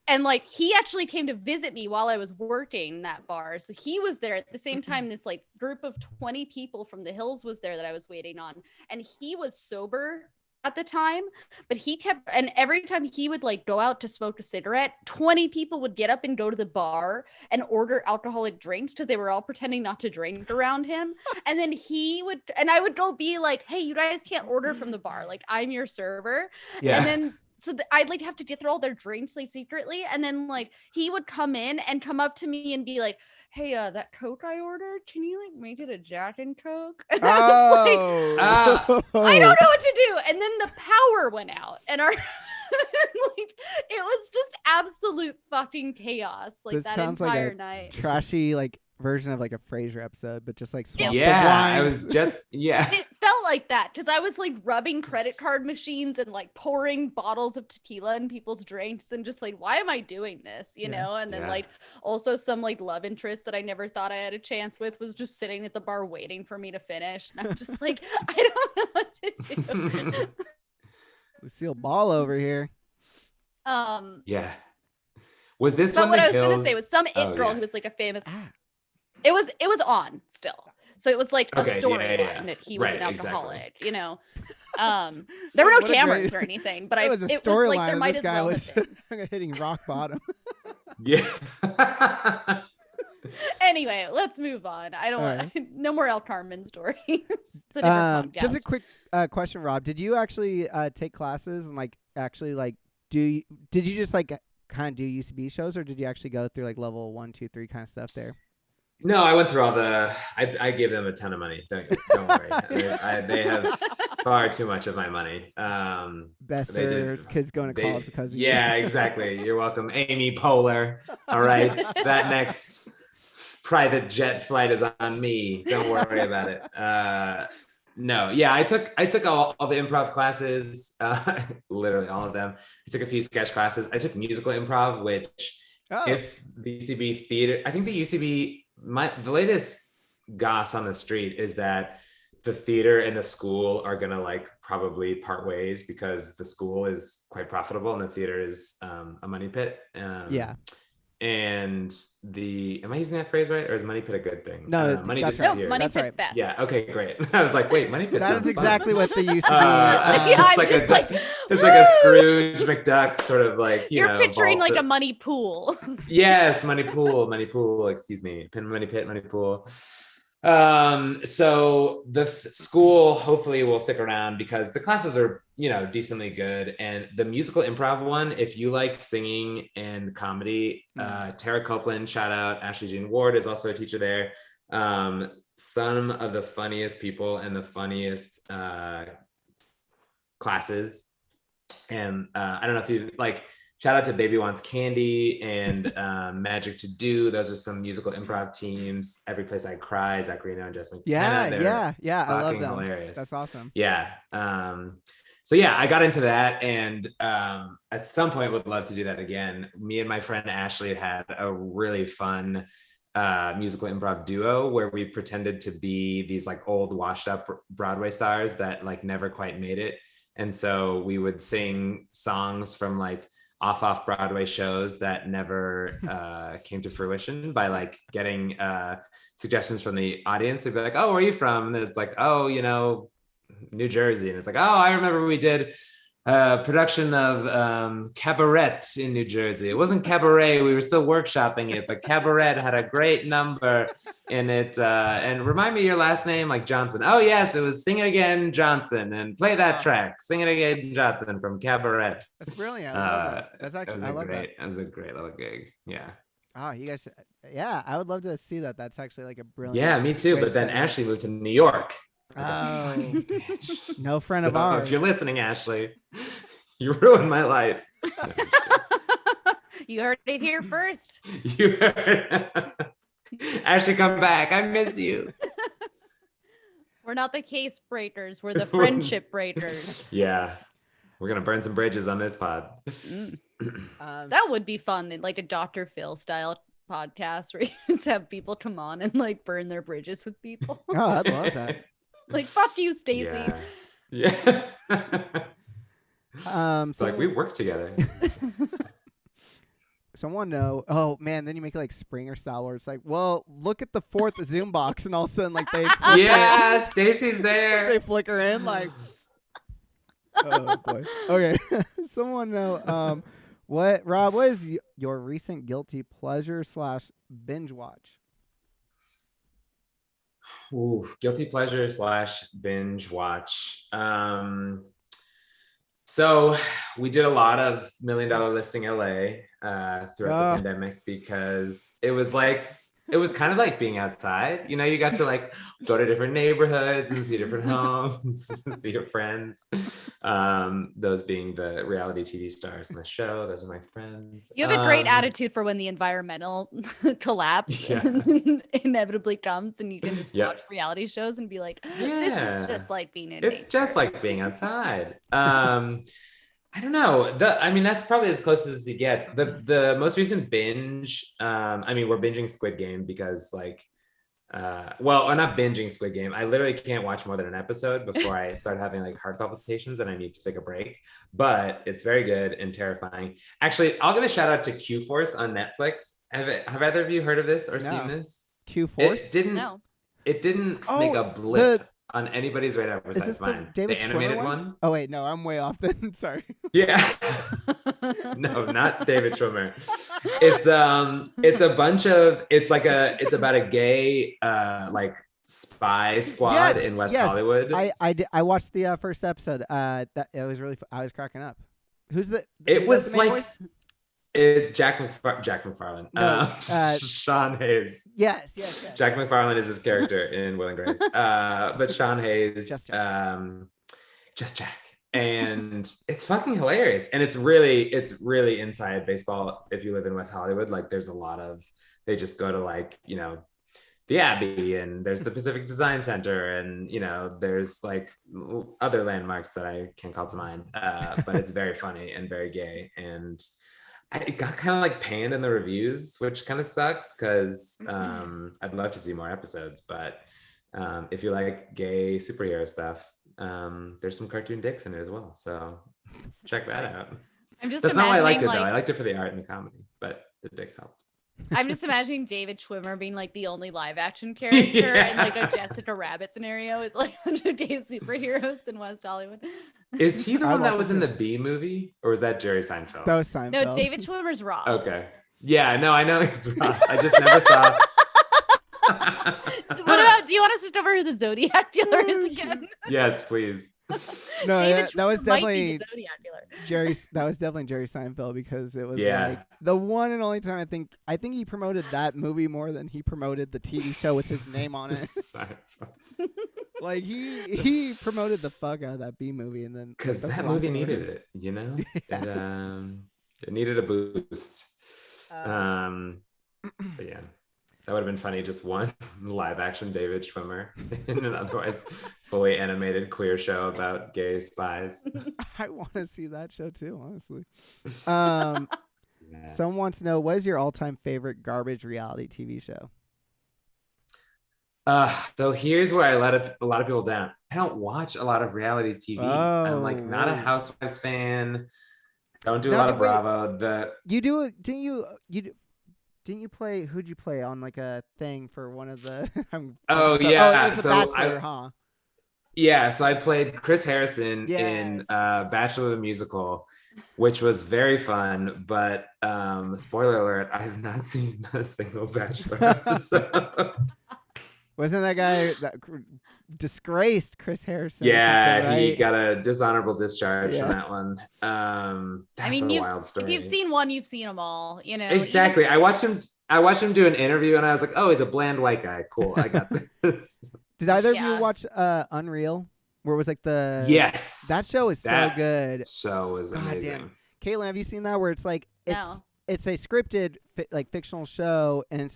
and like he actually came to visit me while I was working that bar. So he was there at the same time. This like group of 20 people from the hills was there that I was waiting on, and he was sober at the time, but he kept, and every time he would like go out to smoke a cigarette, 20 people would get up and go to the bar and order alcoholic drinks because they were all pretending not to drink around him. And then he would, and I would go be like, hey, you guys can't order from the bar, like I'm your server. Yeah. And then so I'd like have to get through all their drinks like secretly, and then like he would come in and come up to me and be like, hey, that Coke I ordered, can you like make it a Jack and Coke? And I was like, I don't know what to do. And then the power went out, and our like it was just absolute fucking chaos. Like This that sounds entire like a night. trashy like version of like a Frasier episode, but just like swamp Yeah, the wine. I was just It felt like that because I was like rubbing credit card machines and like pouring bottles of tequila in people's drinks and just like, why am I doing this? You know? And then like also some like love interest that I never thought I had a chance with was just sitting at the bar waiting for me to finish. And I'm just like, I don't know what to do. Lucille Ball over here. Yeah. Was this but when what the I was hills... gonna say was some it girl who was like a famous it was on still. So it was like a storyline that he was an alcoholic, you know. There were no cameras or anything, but it was like there might as well have been. Hitting rock bottom. Yeah. Anyway, let's move on. I don't want no more El Carmen stories. It's a different podcast. Just a quick question, Rob. Did you actually take classes and like actually like did you just like kind of do UCB shows, or did you actually go through like level 1, 2, 3 kind of stuff there? No, I went through all the. I gave them a ton of money. Don't worry. They have far too much of my money. Best kids going to college because of you. Yeah, exactly. You're welcome, Amy Poehler. All right, that next private jet flight is on me. Don't worry about it. No, yeah, I took all the improv classes, literally all of them. I took a few sketch classes. I took musical improv, which if the UCB theater, I think the UCB. The latest goss on the street is that the theater and the school are gonna like probably part ways because the school is quite profitable and the theater is a money pit. And am I using that phrase right, or is money pit a good thing? No, money that's just right. Money pit's bad. Yeah. Okay. Great. I was like, wait, money pit. That is exactly what they used to be. It's like a Scrooge McDuck sort of like you're picturing like a money pool. Yes, money pool. Excuse me, money pit, money pool. So the school hopefully will stick around because the classes are, decently good. And the musical improv one, if you like singing and comedy, Tara Copeland, shout out. Ashley Jean Ward is also a teacher there. Some of the funniest people and the funniest classes. And I don't know if you like, shout out to Baby Wants Candy and Magic to Do. Those are some musical improv teams. Every Place I Cry, Zach Reno and Jess McKenna. Yeah. I love them. Hilarious. That's awesome. Yeah. So yeah, I got into that, and at some point would love to do that again. Me and my friend Ashley had a really fun musical improv duo where we pretended to be these like old washed up Broadway stars that like never quite made it. And so we would sing songs from like off Broadway shows that never came to fruition by like getting suggestions from the audience. They'd be like, oh, where are you from? And then it's like, oh, New Jersey. And it's like, oh, I remember we did a production of Cabaret in New Jersey. It wasn't Cabaret. We were still workshopping it, but Cabaret had a great number in it. And remind me your last name, like Johnson. Oh, yes, it was Sing It Again Johnson. And play that track. Sing It Again Johnson from Cabaret. That's brilliant. I love that. That's actually, I love that. It was a great little gig. Yeah. Oh, you guys. Yeah, I would love to see that. That's actually like a brilliant. Yeah, me too. But then Ashley moved to New York. Oh, no friend of ours. If you're listening, Ashley, you ruined my life. You heard it here first. You heard. Ashley, come back. I miss you. We're not the case breakers. We're the friendship breakers. Yeah. We're going to burn some bridges on this pod. That would be fun. Like a Dr. Phil style podcast where you just have people come on and like burn their bridges with people. Oh, I'd love that. Like, fuck you, Stacy. Yeah. So like we work together. Someone know. Oh man, then you make it like Springer style where it's like, well, look at the fourth Zoom box, and all of a sudden like they Yeah, Stacy's there. they flicker in like. Oh boy. Okay. Someone know. What Rob? What is your recent guilty pleasure / binge watch? Ooh, guilty pleasure / binge watch. So we did a lot of $1 Million Listing LA throughout the pandemic because it was kind of like being outside. You know, you got to like go to different neighborhoods and see different homes, see your friends. Those being the reality TV stars in the show. Those are my friends. You have a great attitude for when the environmental collapse inevitably comes, and you can just watch reality shows and be like, "This is just like being in nature. Just like being outside." I don't know. That's probably as close as he gets. The most recent binge, we're binging Squid Game because I'm not binging Squid Game. I literally can't watch more than an episode before I start having like heart palpitations and I need to take a break. But it's very good and terrifying. Actually, I'll give a shout out to Q Force on Netflix. Have either of you heard of this or seen this? Q Force? It didn't make a blip on anybody's radar besides mine. The animated one? Oh wait, no, I'm way off then. Sorry. Yeah. No, not David Schwimmer. It's about a gay spy squad in West Hollywood. I watched the first episode. That it was really I was cracking up. Who's the It was the main like voice? Jack McFarlane. No, Sean Hayes. Yes. Jack McFarlane is his character in Will and Grace. But Sean Hayes, Just Jack. And it's fucking hilarious. And it's really inside baseball. If you live in West Hollywood, like there's a lot of, they just go to the Abbey, and there's the Pacific Design Center, and there's like other landmarks that I can't call to mind. But it's very funny and very gay. And it got kind of like panned in the reviews, which kind of sucks because I'd love to see more episodes. But if you like gay superhero stuff, there's some cartoon dicks in it as well. So check that out. That's not why I liked it though. I liked it for the art and the comedy, but the dicks helped. I'm just imagining David Schwimmer being like the only live action character in like a Jessica Rabbit scenario with like 100 gay superheroes in West Hollywood. Is he the one that was in the B movie, or was that Jerry Seinfeld? That was Seinfeld. No, David Schwimmer's Ross. Okay. Yeah, no, I know he's Ross. I just never saw. What about? Do you want to switch over to the Zodiac Dealers again? Yes, please. No, David that was Schwimmer might be definitely the Zodiac Dealer. Jerry. That was definitely Jerry Seinfeld because it was like the one and only time I think he promoted that movie more than he promoted the TV show with his name on it. Like he promoted the fuck out of that B movie, and then because that movie needed it, it needed a boost. But yeah. That would have been funny, just one live action David Schwimmer in an otherwise fully animated queer show about gay spies. I want to see that show too, honestly. Someone wants to know, what is your all-time favorite garbage reality TV show? So here's where I let a lot of people down. I don't watch a lot of reality TV. I'm like not a Housewives fan. Don't do a lot of Bravo. You do? Didn't you play? Who'd you play on like a thing for one of the? It was the Bachelor, huh? Yeah, so I played Chris Harrison in Bachelor the Musical, which was very fun. But spoiler alert, I have not seen a single Bachelor episode. Wasn't that guy that disgraced Chris Harrison? Yeah, right? He got a dishonorable discharge from that one. That's a wild story. If you've seen one, you've seen them all. Exactly. I watched him do an interview, and I was like, "Oh, he's a bland white guy. Cool, I got this." Did either of you watch Unreal? Where it was like the that show is so good. Show is amazing. Damn. Caitlin, have you seen that? Where it's like it's a scripted fictional show, and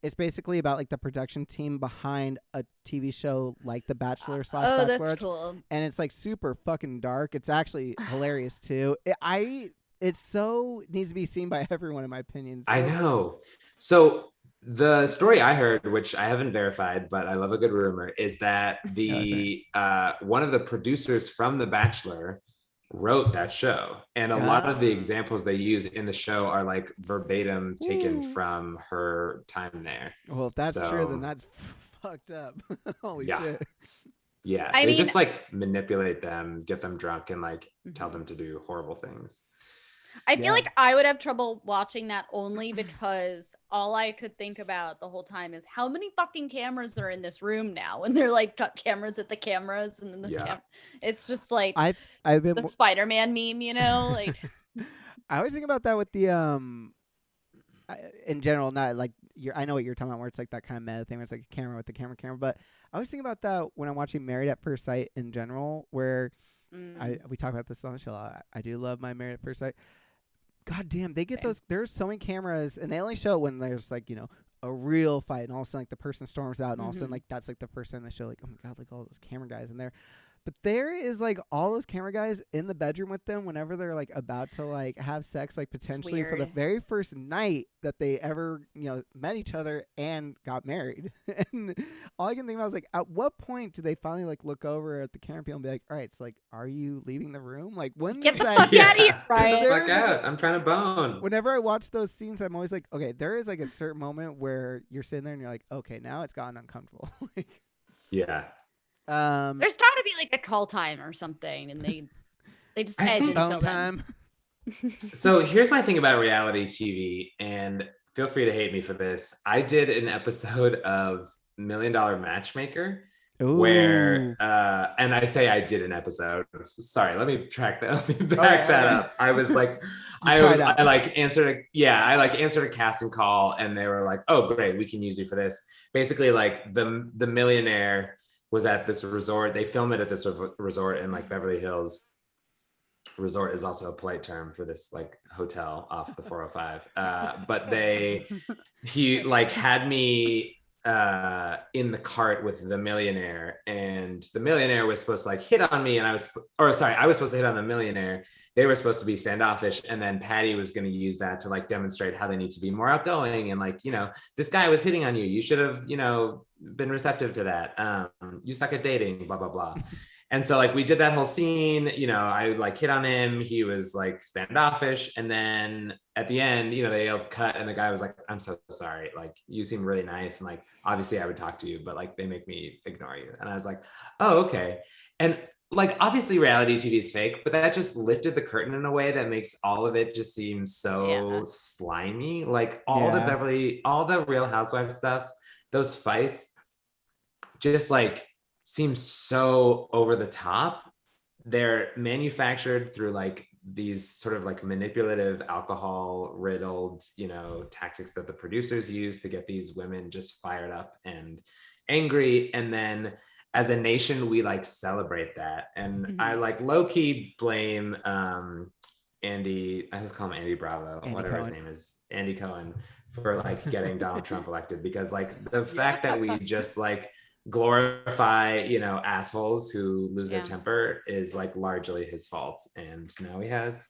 it's basically about like the production team behind a TV show like The Bachelor / Oh, Bachelorette, that's cool. and it's like super fucking dark. It's actually hilarious too. It so needs to be seen by everyone, in my opinion. I know. So the story I heard, which I haven't verified, but I love a good rumor, is that the one of the producers from The Bachelor wrote that show, and a lot of the examples they use in the show are like verbatim taken from her time there. Well, if that's true, then that's fucked up. Holy shit. Yeah, I mean, just like manipulate them, get them drunk, and like tell them to do horrible things. I feel like I would have trouble watching that only because all I could think about the whole time is how many fucking cameras are in this room now, and they're like got cameras at the cameras, and then the it's just like I've been the Spider-Man meme, you know, like. I always think about that with the in general, not like I know what you're talking about, where it's like that kind of meta thing, where it's like a camera with the camera, but I always think about that when I'm watching Married at First Sight in general, where we talk about this on the show. I do love my Married at First Sight. God damn, they get those. There's so many cameras, and they only show it when there's like, you know, a real fight, and all of a sudden like the person storms out, and all of a sudden like that's like the first time they show like, oh my god, like all those camera guys in there. But there is like all those camera guys in the bedroom with them whenever they're like about to like have sex, like potentially for the very first night that they ever, you know, met each other and got married. And all I can think about is like, at what point do they finally like look over at the camera people and be like, all right, so like, are you leaving the room? Like, when get the that fuck out of here, right? Fuck out. I'm trying to bone. Whenever I watch those scenes, I'm always like, okay, there is like a certain moment where you're sitting there and you're like, okay, now it's gotten uncomfortable. Like, yeah. There's got to be like a call time or something, and they just edge until bone time. So here's my thing about reality TV, and feel free to hate me for this. I did an episode of $1 Million Matchmaker. Ooh. Where and I say I did an episode. Sorry, let me back that up. I was like, I answered a casting call, and they were like, "Oh, great, we can use you for this." Basically, like the millionaire was at this resort. They film it at this resort in like Beverly Hills. Resort is also a polite term for this like hotel off the 405. But he like had me in the cart with the millionaire, and the millionaire was supposed to like hit on me, and I was supposed to hit on the millionaire. They were supposed to be standoffish, and then Patty was going to use that to like demonstrate how they need to be more outgoing, and like, you know, this guy was hitting on you, you should have, you know, been receptive to that. You suck at dating, blah blah blah. And so like we did that whole scene, you know, I like hit on him, he was like standoffish, and then at the end, you know, they yelled cut, and the guy was like, "I'm so sorry, like you seem really nice, and like obviously I would talk to you, but like they make me ignore you." And I was like, "Oh, okay." And like obviously reality TV is fake, but that just lifted the curtain in a way that makes all of it just seem so slimy. Like all the Real Housewives stuff, those fights just like seem so over the top. They're manufactured through like these sort of like manipulative, alcohol riddled, you know, tactics that the producers use to get these women just fired up and angry. And then as a nation, we like celebrate that. And I like low key blame Andy, I just call him Andy Bravo, whatever his name is, Andy Cohen, for like getting Donald Trump elected, because like the fact that we just like glorify, you know, assholes who lose their temper is like largely his fault. And now we had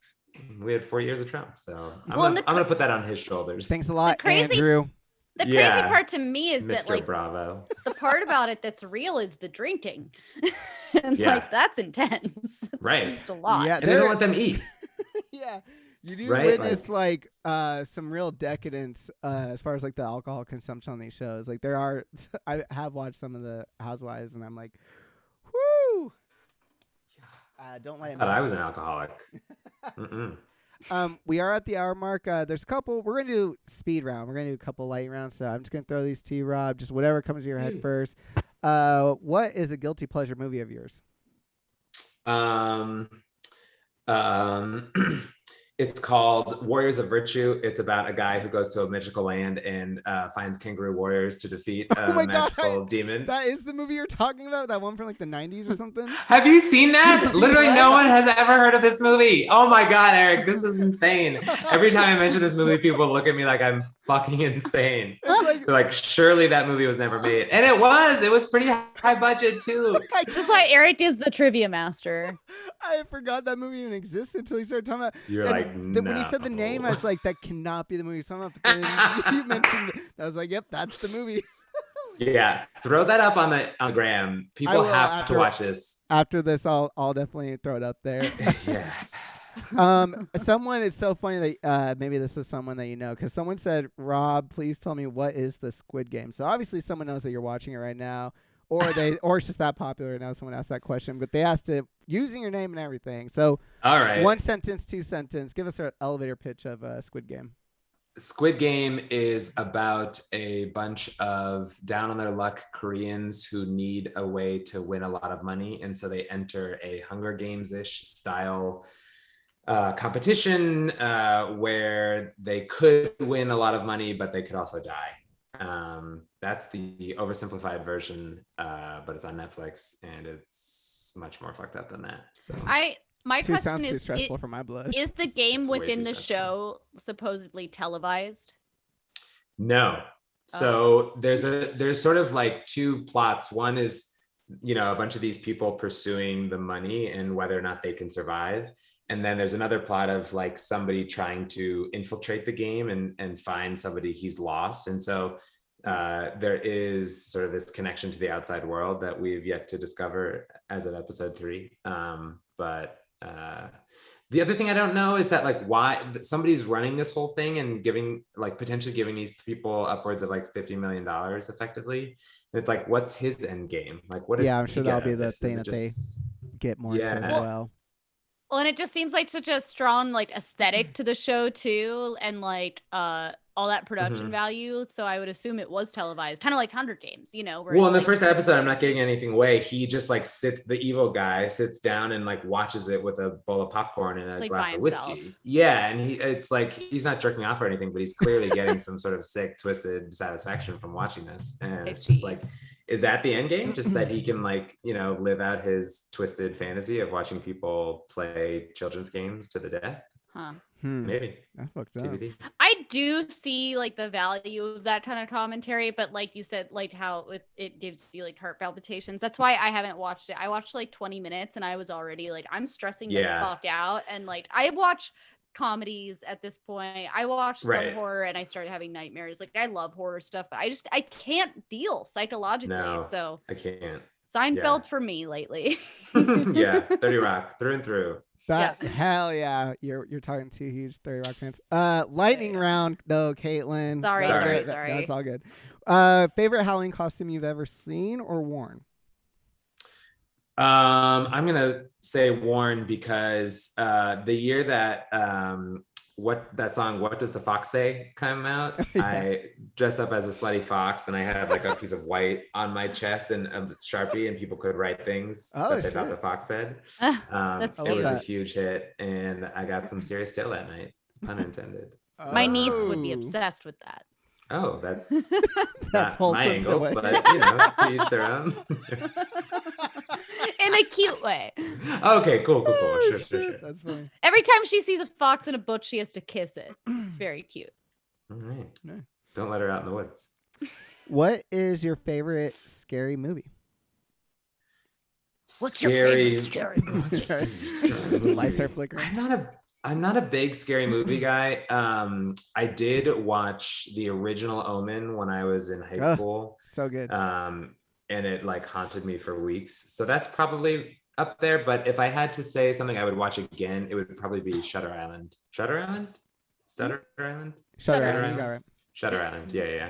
4 years of Trump, so I'm gonna put that on his shoulders. Thanks a lot, Andrew. The crazy part to me is Mr. that like Bravo. The part about it that's real is the drinking. And like that's intense. That's right. just a lot. Yeah, and they don't let them eat. Yeah. You do witness like some real decadence as far as like the alcohol consumption on these shows. Like there are, I have watched some of the Housewives, and I'm like, whoo. Don't let it. I was an alcoholic. We are at the hour mark. There's a couple. We're gonna do speed round. We're gonna do a couple light rounds. So I'm just gonna throw these to you, Rob. Just whatever comes to your head first. What is a guilty pleasure movie of yours? It's called Warriors of Virtue. It's about a guy who goes to a magical land and finds kangaroo warriors to defeat a magical demon. That is the movie you're talking about? That one from like the 90s or something? Have you seen that? Literally no one has ever heard of this movie. Oh my God, Eric, this is insane. Every time I mention this movie, people look at me like I'm fucking insane. It's like They're like, surely that movie was never made. And it was. It was pretty high budget too. This is why Eric is the trivia master. I forgot that movie even existed until you started talking about. You're like, when you said the name, I was like, that cannot be the movie. But then you mentioned it. I was like, yep, that's the movie. Yeah, throw that up on the gram. People have to watch this. After this, I'll definitely throw it up there. Yeah. Someone, it's so funny that maybe this is someone that you know, because someone said, Rob, please tell me what is the Squid Game. So obviously someone knows that you're watching it right now, or it's just that popular right now. Someone asked that question, but they asked it using your name and everything. So all right, 1 sentence, 2 sentence. Give us an elevator pitch of Squid Game. Squid Game is about a bunch of down on their luck Koreans who need a way to win a lot of money, and so they enter a Hunger Games-ish style competition where they could win a lot of money, but they could also die. That's the oversimplified version, but it's on Netflix, and it's much more fucked up than that. So my question sounds is, too stressful for my blood. Is the game It's way within too the stressful. show supposedly televised? No. So there's sort of like two plots. One is, a bunch of these people pursuing the money and whether or not they can survive. And then there's another plot of like somebody trying to infiltrate the game and find somebody he's lost. And so there is sort of this connection to the outside world that we've yet to discover as of episode 3. But the other thing I don't know is that like why somebody's running this whole thing and potentially giving these people upwards of like $50 million effectively. And it's like, what's his end game? Like, what is? Yeah, I'm sure that'll be the thing that they get more into as well. Well, and it just seems like such a strong like aesthetic to the show too, and like all that production value. So I would assume it was televised, kind of like Hunger Games, Well, in the first episode, I'm not giving anything away. He just like the evil guy sits down and like watches it with a bowl of popcorn and a glass of whiskey. Yeah, and it's like he's not jerking off or anything, but he's clearly getting some sort of sick, twisted satisfaction from watching this. And it's just like, is that the end game? Just that he can like, live out his twisted fantasy of watching people play children's games to the death? Huh. Maybe. That's fucked up. TBD. I do see like the value of that kind of commentary, but like you said, like how it gives you like heart palpitations. That's why I haven't watched it. I watched like 20 minutes and I was already like, I'm stressing the fuck out. And like I watch comedies at this point. I watched some horror and I started having nightmares. Like I love horror stuff, but I can't deal psychologically. No, so I can't. Seinfeld for me lately. Yeah, 30 Rock through and through. Hell yeah, you're talking to huge 30 Rock fans. Lightning round though, Caitlin. Sorry. That's all good. Favorite Halloween costume you've ever seen or worn? I'm gonna say worn because the year that that song "What Does the Fox Say" come out, I dressed up as a slutty fox and I had like a piece of white on my chest and a Sharpie, and people could write things that they thought the fox said. It was a huge hit, and I got some serious tail that night, pun intended. My niece would be obsessed with that. Oh, that's that's not my angle, but to each their own. In a cute way. Okay, cool. Sure. That's funny. Every time she sees a fox in a bush, she has to kiss it. It's very cute. All right. Don't let her out in the woods. What is your favorite scary movie? What's your favorite scary movie? Lights are flickering. I'm not a big scary movie guy. I did watch the original Omen when I was in high school. So good. And it like haunted me for weeks. So that's probably up there. But if I had to say something I would watch again, it would probably be Shutter Island. Shutter Island? Stutter Island? Shutter Island. You got it. Shutter Island. Yeah.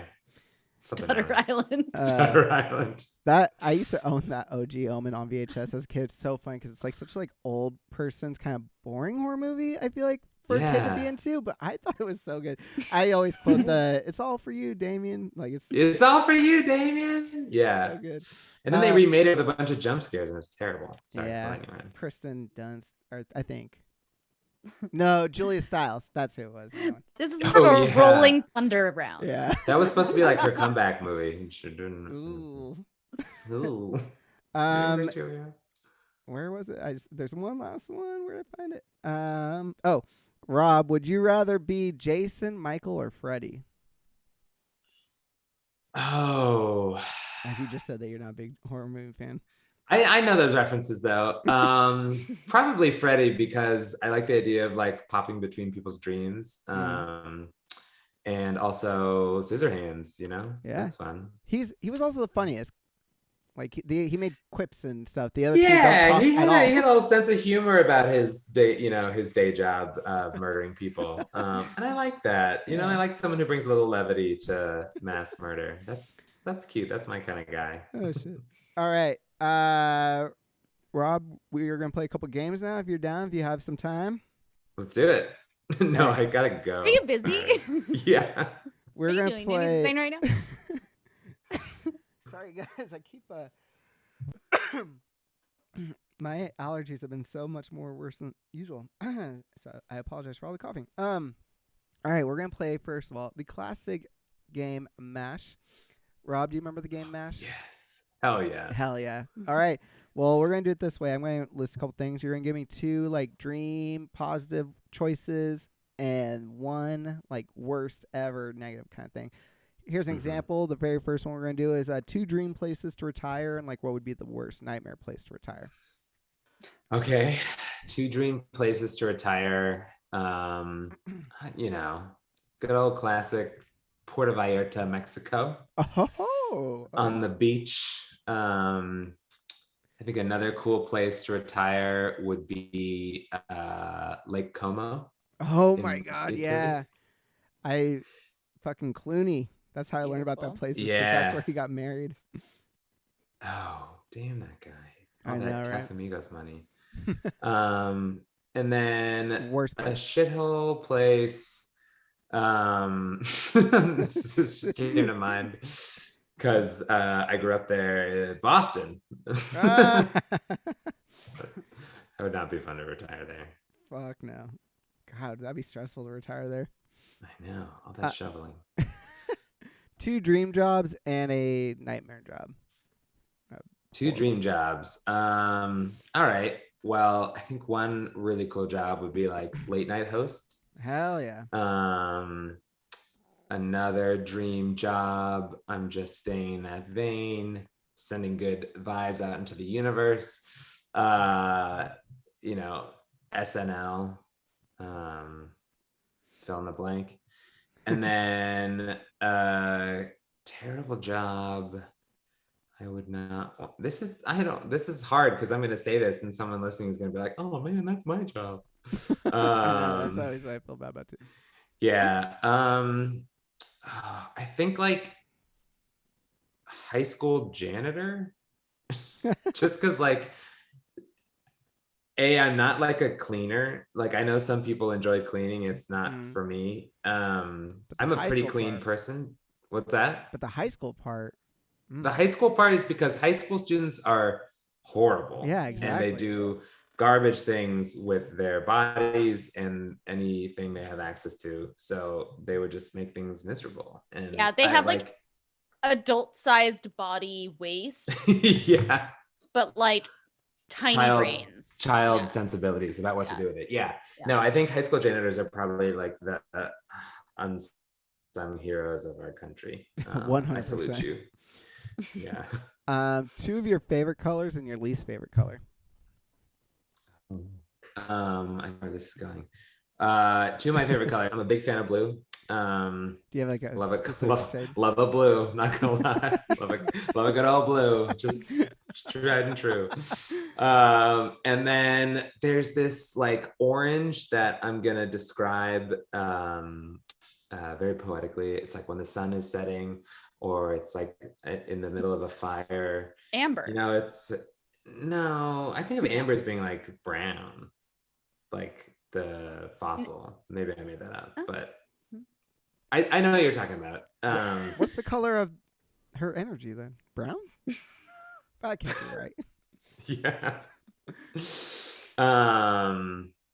Stutter Island. Stutter Island. That I used to own that OG Omen on VHS as a kid. It's so funny because it's like such like old person's kind of boring horror movie. I feel like for a kid to be into, but I thought it was so good. I always quote "It's all for you, Damien." Like it's all for you, Damien. Yeah, so good. And then they remade it with a bunch of jump scares, and it was terrible. Sorry, Kristen Dunst, or I think. No, Julia Stiles. That's who it was. This is more of a Rolling Thunder round. Yeah. That was supposed to be like her comeback movie. Ooh. Ooh. Where was it? There's one last one. Where did I find it? Rob, would you rather be Jason, Michael, or Freddy? Oh, As you just said that you're not a big horror movie fan. I know those references though. Probably Freddy because I like the idea of like popping between people's dreams. And also Scissorhands, you know, Yeah. that's fun. He was also the funniest. Like he made quips and stuff. The other two don't Yeah, talk he at all. he had a little sense of humor about his day job of murdering people. And I like that. You know, I like someone who brings a little levity to mass murder. That's cute. That's my kind of guy. Oh shit. All right. Rob, we're gonna play a couple games now if you're down, if you have some time. Let's do it. No, Right. I gotta go. Are you busy? Sorry. Yeah. We're What are you gonna doing? play. Anything right now? Sorry guys, I keep my allergies have been so much more worse than usual. So I apologize for all the coughing. All right, we're gonna play first of all the classic game MASH. Rob, do you remember the game MASH? Yes. Hell yeah. Hell yeah. All right. Well, we're gonna do it this way. I'm gonna list a couple things. You're gonna give me 2 like dream positive choices and 1 like worst ever negative kind of thing. Here's an example. The very first one we're gonna do is 2 dream places to retire and like what would be the worst nightmare place to retire. Okay. 2 dream places to retire. You know, good old classic Puerto Vallarta, Mexico. Oh. On the beach. I think another cool place to retire would be Lake Como. Oh my God, Italy. yeah. I fucking Clooney. That's how I learned about that place. Yeah. That's where he got married. Oh, damn that guy. All I that know, right? Casamigos money. And then Worst a place. shithole place. This just came to mind because I grew up there in Boston. That would not be fun to retire there. Fuck no. God, that'd be stressful to retire there. I know, all that shoveling. 2 dream jobs and a nightmare job. 2 dream jobs. All right. Well, I think one really cool job would be like late night host. Hell yeah. Another dream job, I'm just staying in that vein, sending good vibes out into the universe. You know, SNL, fill in the blank. And then terrible job. I would not. This is hard because I'm going to say this and someone listening is going to be like, oh man, that's my job. I know, that's always what I feel bad about too. Yeah. I think like high school janitor, just because like, I'm not like a cleaner. Like I know some people enjoy cleaning. It's not for me. I'm a pretty clean person. What's that? But the high school part. The high school part is because high school students are horrible. Yeah, exactly. And they do garbage things with their bodies and anything they have access to. So they would just make things miserable. And yeah, they have like adult-sized body waste. Yeah. But like tiny brains. Child sensibilities about what to do with it. Yeah. No, I think high school janitors are probably like the unsung heroes of our country. 100%. I salute you. Yeah. 2 of your favorite colors and your least favorite color. I know where this is going. 2 of my favorite colors. I'm a big fan of blue. Do you have like a love a blue? Not gonna lie, love a good old blue. Just tried and true. And then there's this like orange that I'm gonna describe very poetically. It's like when the sun is setting, or it's like in the middle of a fire. Amber. You know, I think of amber as being like brown, like the fossil. Maybe I made that up, but I know what you're talking about. What's the color of her energy then? Brown? That can't be right. Yeah.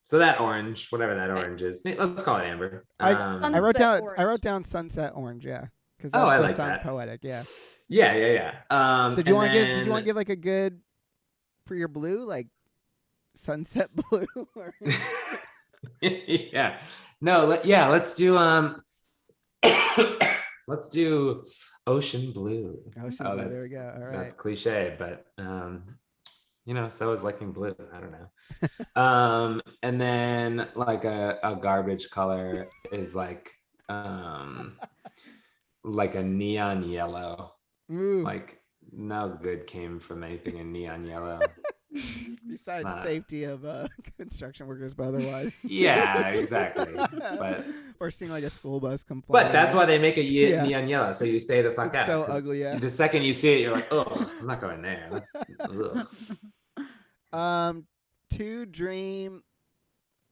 So that orange, whatever that orange is, let's call it amber. I wrote down sunset orange. Yeah. Because I like sounds that. poetic. Yeah. Yeah. Did you want to give like a good for your blue, like sunset blue? Yeah. No. Let's do Let's do ocean blue. Ocean blue. There we go. All right. That's cliche, but so is liking blue. I don't know. And then like a garbage color is like a neon yellow. Ooh. Like no good came from anything in neon yellow. Besides safety of construction workers, but otherwise. Yeah, exactly. But or seeing like a school bus come flying. But that's why they make it neon yellow, so you stay the fuck out. So ugly, yeah. The second you see it, you're like, oh, I'm not going there. That's 2 dream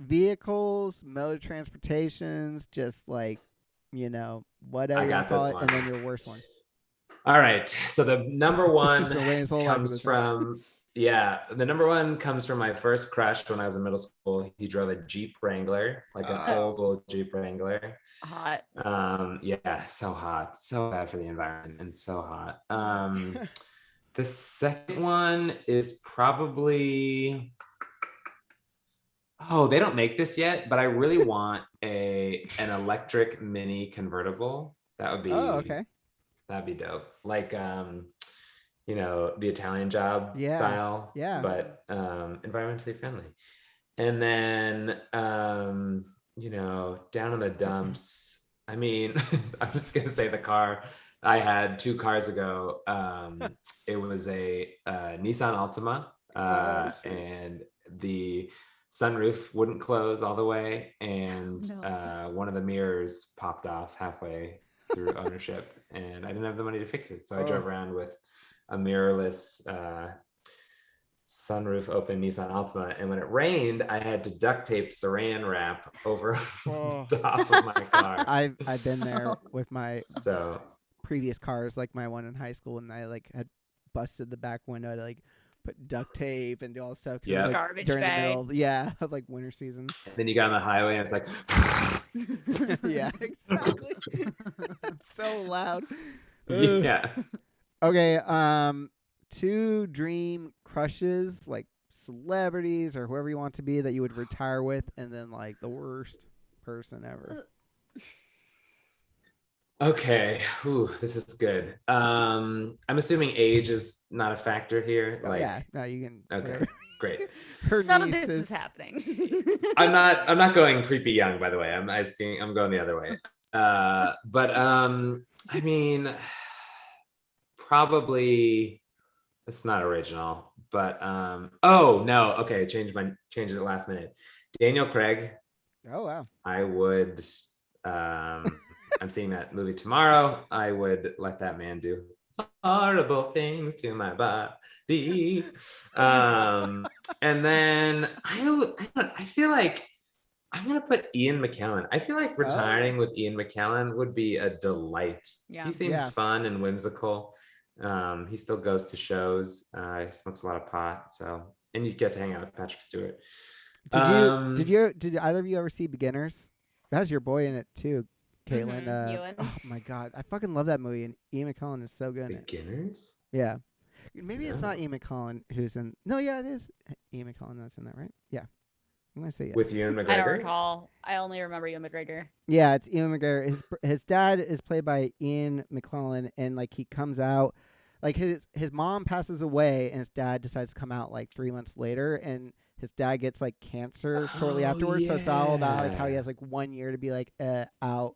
vehicles, mode of transportations, just like whatever you call it, and then your worst one. All right. So the number one comes from the number one comes from my first crush when I was in middle school. He drove a Jeep Wrangler, like an old school Jeep Wrangler. Hot. Yeah, so hot. So bad for the environment and so hot. The second one is probably they don't make this yet, but I really want an electric mini convertible. That would be okay. That'd be dope. Like the Italian Job style, but environmentally friendly. And then down in the dumps. I mean, I'm just gonna say the car I had 2 cars ago. It was a Nissan Altima, and the sunroof wouldn't close all the way, and one of the mirrors popped off halfway through ownership, and I didn't have the money to fix it, so I drove around with a mirrorless sunroof open Nissan Altima, and when it rained I had to duct tape saran wrap over the top of my car. I've been there with my previous cars, like my one in high school, and I like had busted the back window to like put duct tape and do all this stuff. Yeah, like, garbage during bag. the middle of like winter season. And then you got on the highway and it's like yeah, exactly. It's so loud. Yeah. Okay, 2 dream crushes, like celebrities or whoever you want to be that you would retire with, and then like the worst person ever. Okay. Ooh, this is good. I'm assuming age is not a factor here. No, you can. Okay, whatever. Great. None of this is happening. I'm not going creepy young, by the way. I'm going the other way. But I mean, probably it's not original, but oh no, okay, changed it last minute. Daniel Craig. Oh wow. I would I'm seeing that movie tomorrow. I would let that man do horrible things to my body. And then I feel like I'm gonna put Ian McKellen. I feel like retiring with Ian McKellen would be a delight. Yeah. He seems fun and whimsical. He still goes to shows. He smokes a lot of pot. And you get to hang out with Patrick Stewart. Did either of you ever see Beginners? That has your boy in it too, Caitlin. Ewan. Oh my God, I fucking love that movie, and Ian McKellen is so good in it. Beginners? Yeah. Maybe it's not Ian McKellen who's in. No, yeah, it is Ian McKellen that's in that, right? Yeah. I'm gonna say yes. With Ewan McGregor? I don't recall. I only remember Ewan McGregor. Yeah, it's Ewan McGregor. His dad is played by Ian McKellen, and like he comes out, like his mom passes away, and his dad decides to come out like 3 months later, and his dad gets like cancer shortly afterwards. Yeah. So it's all about like how he has like 1 year to be like out,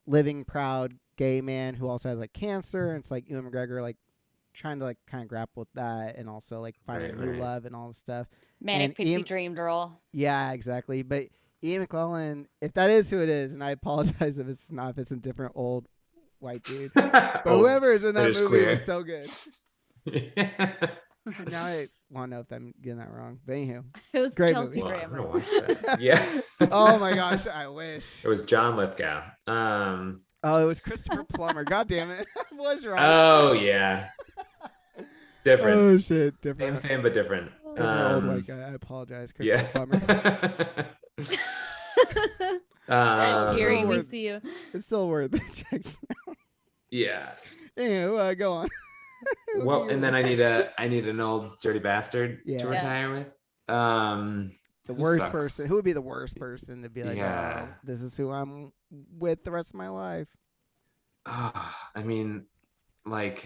living proud gay man who also has like cancer, and it's like Ewan McGregor like trying to like kind of grapple with that, and also like finding a new love and all this stuff. Manic Pixie Dream Girl. Yeah, exactly. But Ian McKellen, if that is who it is, and I apologize if it's not, if it's a different old white dude, but whoever is in that movie was so good. Now I want to know if I'm getting that wrong. But anywho, it was great Chelsea movie. Grammer. Watch that. Yeah. Oh my gosh, I wish. It was John Lithgow. Oh, it was Christopher Plummer. God damn it, I was wrong. Oh yeah. Different. Oh shit, different. Same, but different. Old white guy. I apologize, Christopher Plummer. Gary, we see you. It's still worth it. Check. Yeah. Anyway, go on. Well, and then I need an old dirty bastard to retire with. The worst person. Who would be the worst person to be like, oh, this is who I'm with the rest of my life? I mean, like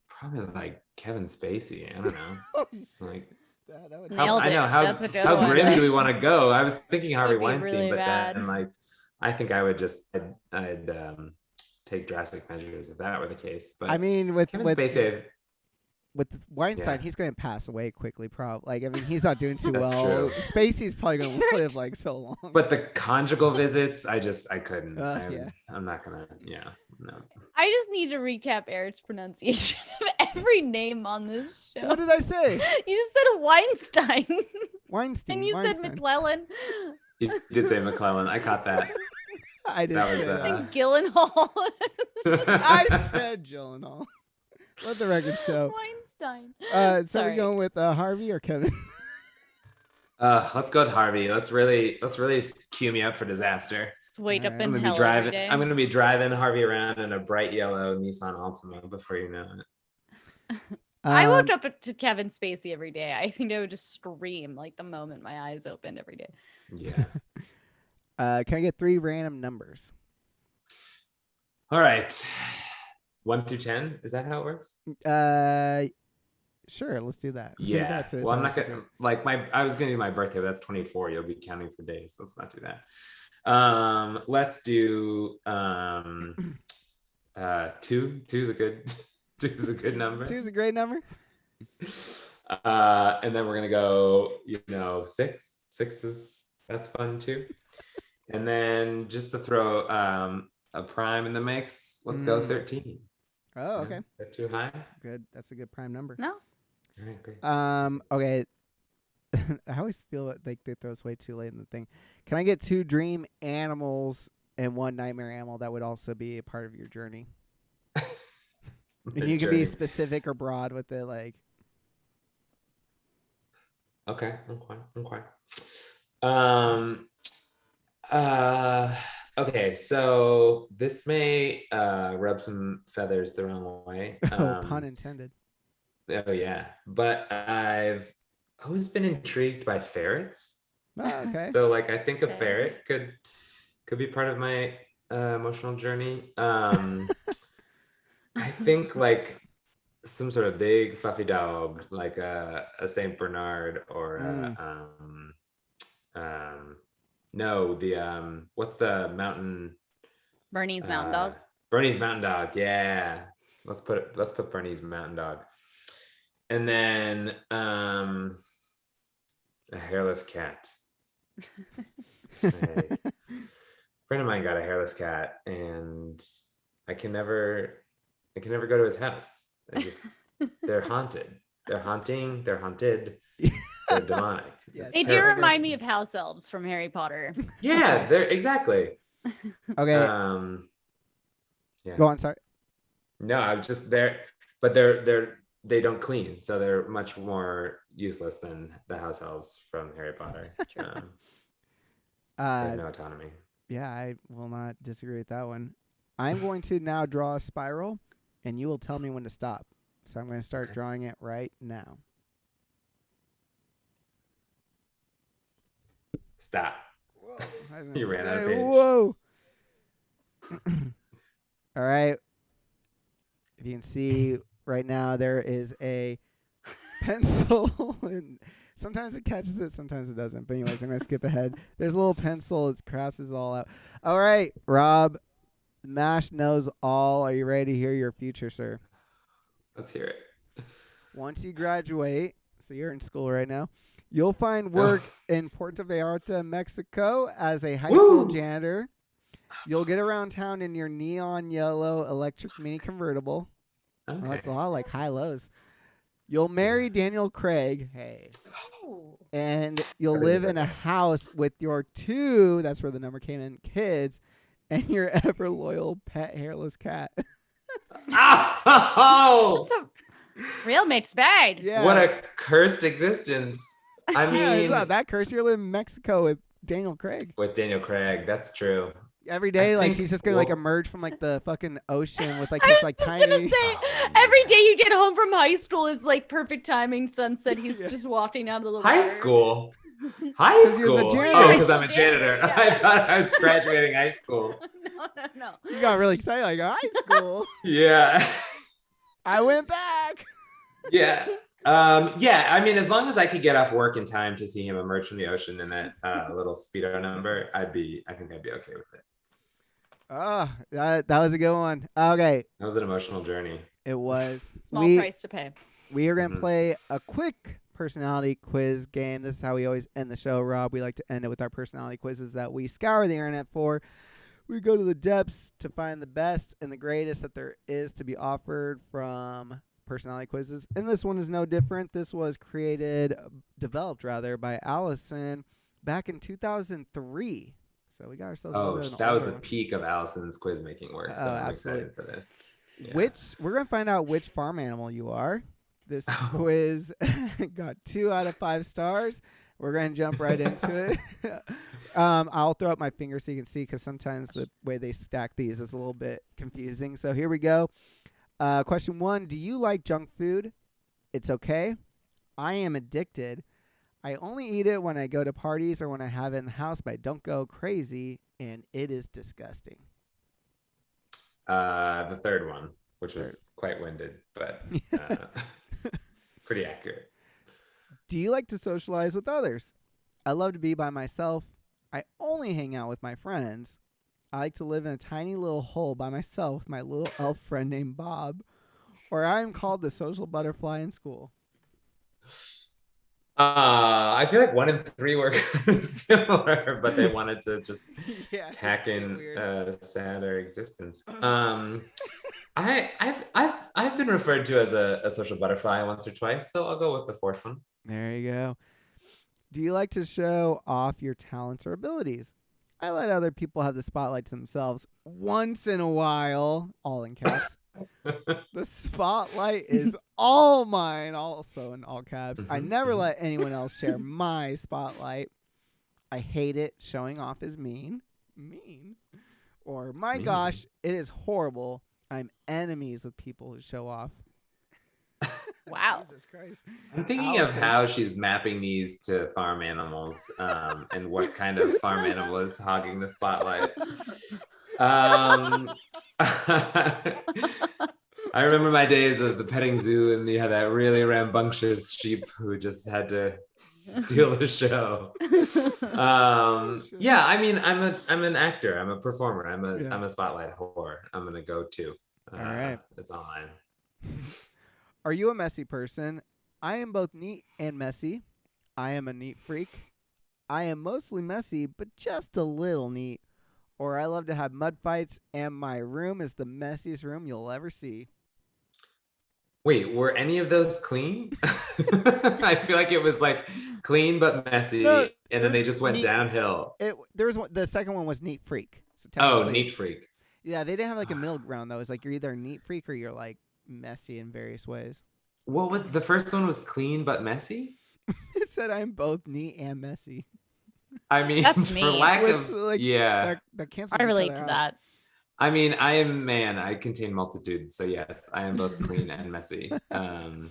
probably like Kevin Spacey. I don't know. Like That would Nailed I it. know That's a good how one. grim do we want to go? I was thinking Harvey Would be Weinstein, really but bad. then like I think I would just I'd take drastic measures if that were the case. But I mean, Kevin Spacey, with Weinstein, yeah, he's going to pass away quickly. Probably. Like, I mean, he's not doing too that's well. true. Spacey's probably going to live like so long. But the conjugal visits, I couldn't. Yeah. I'm not gonna. Yeah, no. I just need to recap Eric's pronunciation of every name on this show. What did I say? You just said Weinstein. Weinstein. And you said Weinstein. McClellan. You did say McClellan. I caught that. I didn't That was, say that. And Gyllenhaal. I said Gyllenhaal. Let the record show. Weinstein. So Sorry. we going with Harvey or Kevin? Let's go with Harvey. Let's really cue me up for disaster. Just wait up Alright. in I'm gonna hell be driving. every day. I'm gonna be driving Harvey around in a bright yellow Nissan Altima before you know it. I woke up to Kevin Spacey every day. I think I would just scream like the moment my eyes opened every day. Yeah. Can I get 3 random numbers? All right. 1 through 10. Is that how it works? Sure. Let's do that. Yeah. That's Well, I'm not how we should gonna do like I was gonna do my birthday, but that's 24. You'll be counting for days. Let's not do that. Let's do 2. 2's a good 2 is a good number. it. 2 is a great number. And then we're gonna go, 6. 6 that's fun too. And then just to throw a prime in the mix, let's go 13. Oh, okay. Is that too high? That's a good prime number. No? All right, great. Okay. I always feel like they throw us way too late in the thing. Can I get 2 dream animals and 1 nightmare animal that would also be a part of your journey? And you can be specific or broad with it, like. Okay, I'm fine. Okay, so this may rub some feathers the wrong way. Pun intended. Oh yeah, but I've always been intrigued by ferrets. Oh, okay. So like I think a ferret could be part of my emotional journey. I think like some sort of big fluffy dog, like a Saint Bernard or no, the what's the mountain? Bernese Mountain Dog. Bernese Mountain Dog, yeah. Let's put Bernese Mountain Dog. And then a hairless cat. A friend of mine got a hairless cat, and I can never go to his house. They're haunted. They're haunting. They're haunted. They're demonic. Yes. They do remind me of house elves from Harry Potter. Yeah, they're exactly. Okay. Yeah. Go on. Sorry. No, I'm just there, but they don't clean, so they're much more useless than the house elves from Harry Potter. They have no autonomy. Yeah, I will not disagree with that one. I'm going to now draw a spiral, and you will tell me when to stop. So I'm going to start drawing it right now. Stop. Whoa. I was You gonna ran out of say, page. whoa. All right. If you can see right now, there is a pencil. And sometimes it catches it, sometimes it doesn't. But anyways, I'm going to skip ahead. There's a little pencil. It crosses all out. All right, Rob. MASH knows all. Are you ready to hear your future, sir? Let's hear it. Once you graduate, so you're in school right now, you'll find work in Puerto Vallarta, Mexico as a high school janitor. You'll get around town in your neon yellow electric mini convertible. Okay. Well, that's a lot like high lows. You'll marry Daniel Craig. Hey. Oh. And you'll live in a house with your 2, that's where the number came in, kids, and your ever loyal pet hairless cat. Oh! That's a real mixed bag. Yeah. What a cursed existence. I mean, Yeah, it's not that curse. You're living in Mexico with Daniel Craig. with Daniel Craig, that's true. Every day, like, think he's just gonna like emerge from like the fucking ocean with like I his was like just tiny. gonna say, every day you get home from high school is like perfect timing. Sunset. He's just walking out of the High water. school. High 'Cause you're the school. janitor. Oh, High because I'm a school janitor. janitor, yeah. I thought I was graduating high school. No. no. You got really excited, like high school. Yeah. I went back. Yeah. Yeah, I mean, as long as I could get off work in time to see him emerge from the ocean in that little speedo number, I think I'd be okay with it. Oh, that was a good one. Okay, That was an emotional journey. it was. Small price to pay. We are gonna play a quick personality quiz game. This is how we always end the show, Rob. We like to end it with our personality quizzes that we scour the internet for. We go to the depths to find the best and the greatest that there is to be offered from personality quizzes. And this one is no different. This was developed by Allison back in 2003. So we got ourselves a little bit of that was older the one. peak of Allison's quiz making work. So I'm excited for this. Yeah. We're gonna find out which farm animal you are. This quiz got 2 out of 5 stars. We're gonna jump right into it. I'll throw up my finger so you can see, because sometimes the way they stack these is a little bit confusing. So here we go. Question 1: do you like junk food? It's okay. I am addicted. I only eat it when I go to parties or when I have it in the house, but I don't go crazy, and it is disgusting. The third one, which was quite winded, but pretty accurate. Do you like to socialize with others? I love to be by myself. I only hang out with my friends. I like to live in a tiny little hole by myself with my little elf friend named Bob. Or I am called the social butterfly in school. I feel like 1 and 3 were similar, but they wanted to just tack in a sadder existence. I've been referred to as a social butterfly once or twice, so I'll go with the 4th one. There you go. Do you like to show off your talents or abilities? I let other people have the spotlight to themselves once in a while, all in caps. The spotlight is all mine, also in all caps. I never let anyone else share my spotlight. I hate it. Showing off is mean. Or, my gosh, it is horrible. I'm enemies with people who show off. Wow. Jesus Christ. I'm thinking of how she's mapping these to farm animals, and what kind of farm animal is hogging the spotlight. I remember my days of the petting zoo, and you had that really rambunctious sheep who just had to steal the show. Yeah, I mean, I'm an actor. I'm a performer. I'm a spotlight whore. I'm gonna go too. All right, it's all mine. Are you a messy person? I am both neat and messy. I am a neat freak. I am mostly messy, but just a little neat. Or I love to have mud fights, and my room is the messiest room you'll ever see. Wait, were any of those clean? I feel like it was like clean but messy, and then they just went downhill. The second one was neat freak. So neat freak. Yeah, they didn't have like a middle ground though. It's like you're either a neat freak or you're like messy in various ways. What was the first one? Was clean but messy? It said I'm both neat and messy. I mean, that's for me. lack of that cancels. I relate to that. I mean, I am man. I contain multitudes, so yes, I am both clean and messy. All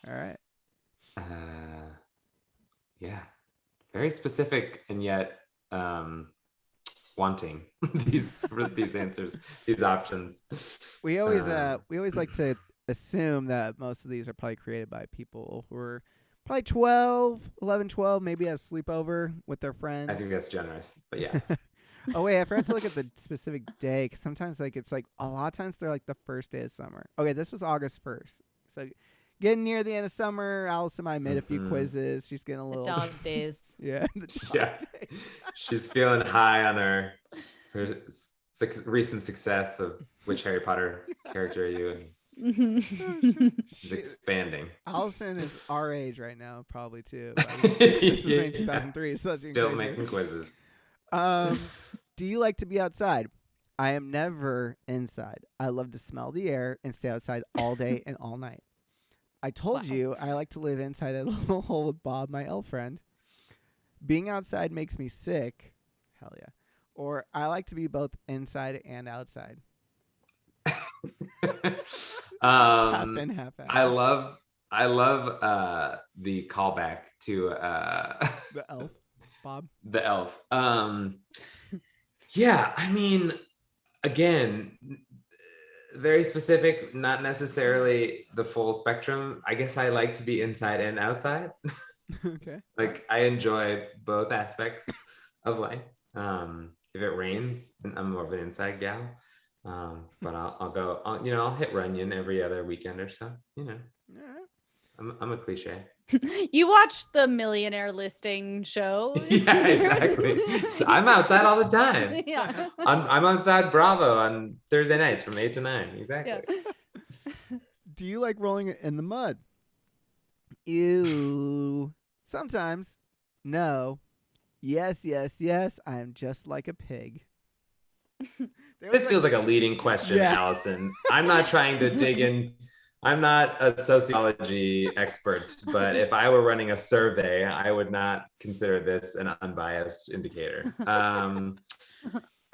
right. Yeah, very specific and yet wanting these answers, these options. We always like to assume that most of these are probably created by people who are probably 11, 12, maybe a sleepover with their friends. I think that's generous, but yeah. Oh wait, I forgot to look at the specific day, because sometimes it's like a lot of times they're like the first day of summer. Okay, this was August 1st, so getting near the end of summer. Allison and I made a few quizzes. She's getting a little dog days. Yeah, days. She's feeling high on her recent success of which Harry Potter character are you? She's expanding. Allison is our age right now, probably too. This was made in 2003, so that's still making quizzes. Do you like to be outside? I am never inside. I love to smell the air and stay outside all day and all night. I told you I like to live inside a little hole with Bob, my elf friend. Being outside makes me sick. Hell yeah. Or I like to be both inside and outside. Half in, half out. I love the callback to the elf, Bob. The elf. Yeah, I mean, again, very specific, not necessarily the full spectrum. I guess I like to be inside and outside. Okay. Like I enjoy both aspects of life. If it rains, I'm more of an inside gal. But I'll hit Runyon every other weekend or so. You know, All right. I'm a cliche. You watch the Millionaire Listing show? Yeah, exactly. So I'm outside all the time. Yeah. I'm outside Bravo on Thursday nights from 8 to 9. Exactly. Yeah. Do you like rolling in the mud? Ew. Sometimes. No. Yes, yes, yes. I am just like a pig. This feels like a leading question, Yeah. Allison. I'm not trying to dig in. I'm not a sociology expert, but if I were running a survey, I would not consider this an unbiased indicator. No,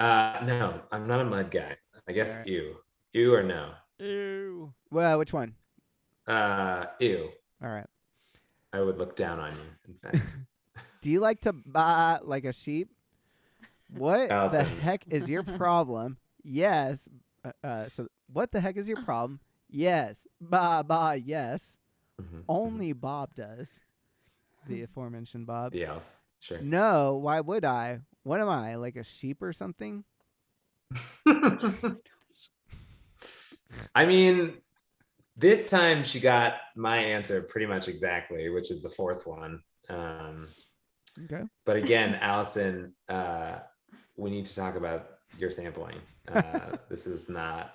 I'm not a mud guy. I guess All right. ew or no. Ew. Well, which one? Ew. All right. I would look down on you. In fact, Do you like to baa like a sheep? What the Allison. heck is your problem? Yes. So what the heck is your problem? Yes. Ba, yes. Mhm, Only Bob does. The aforementioned Bob. the elf. Sure. No, why would I? What am I, like a sheep or something? I mean, this time she got my answer pretty much exactly, which is the fourth one. Okay. But again, Allison, we need to talk about your sampling. This is not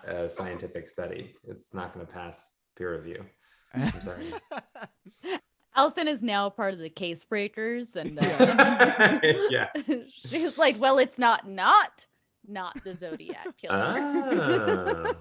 a scientific study. It's not going to pass peer review. I'm sorry. Allison is now a part of the case breakers, and Yeah. she's like, "Well, it's not the Zodiac killer."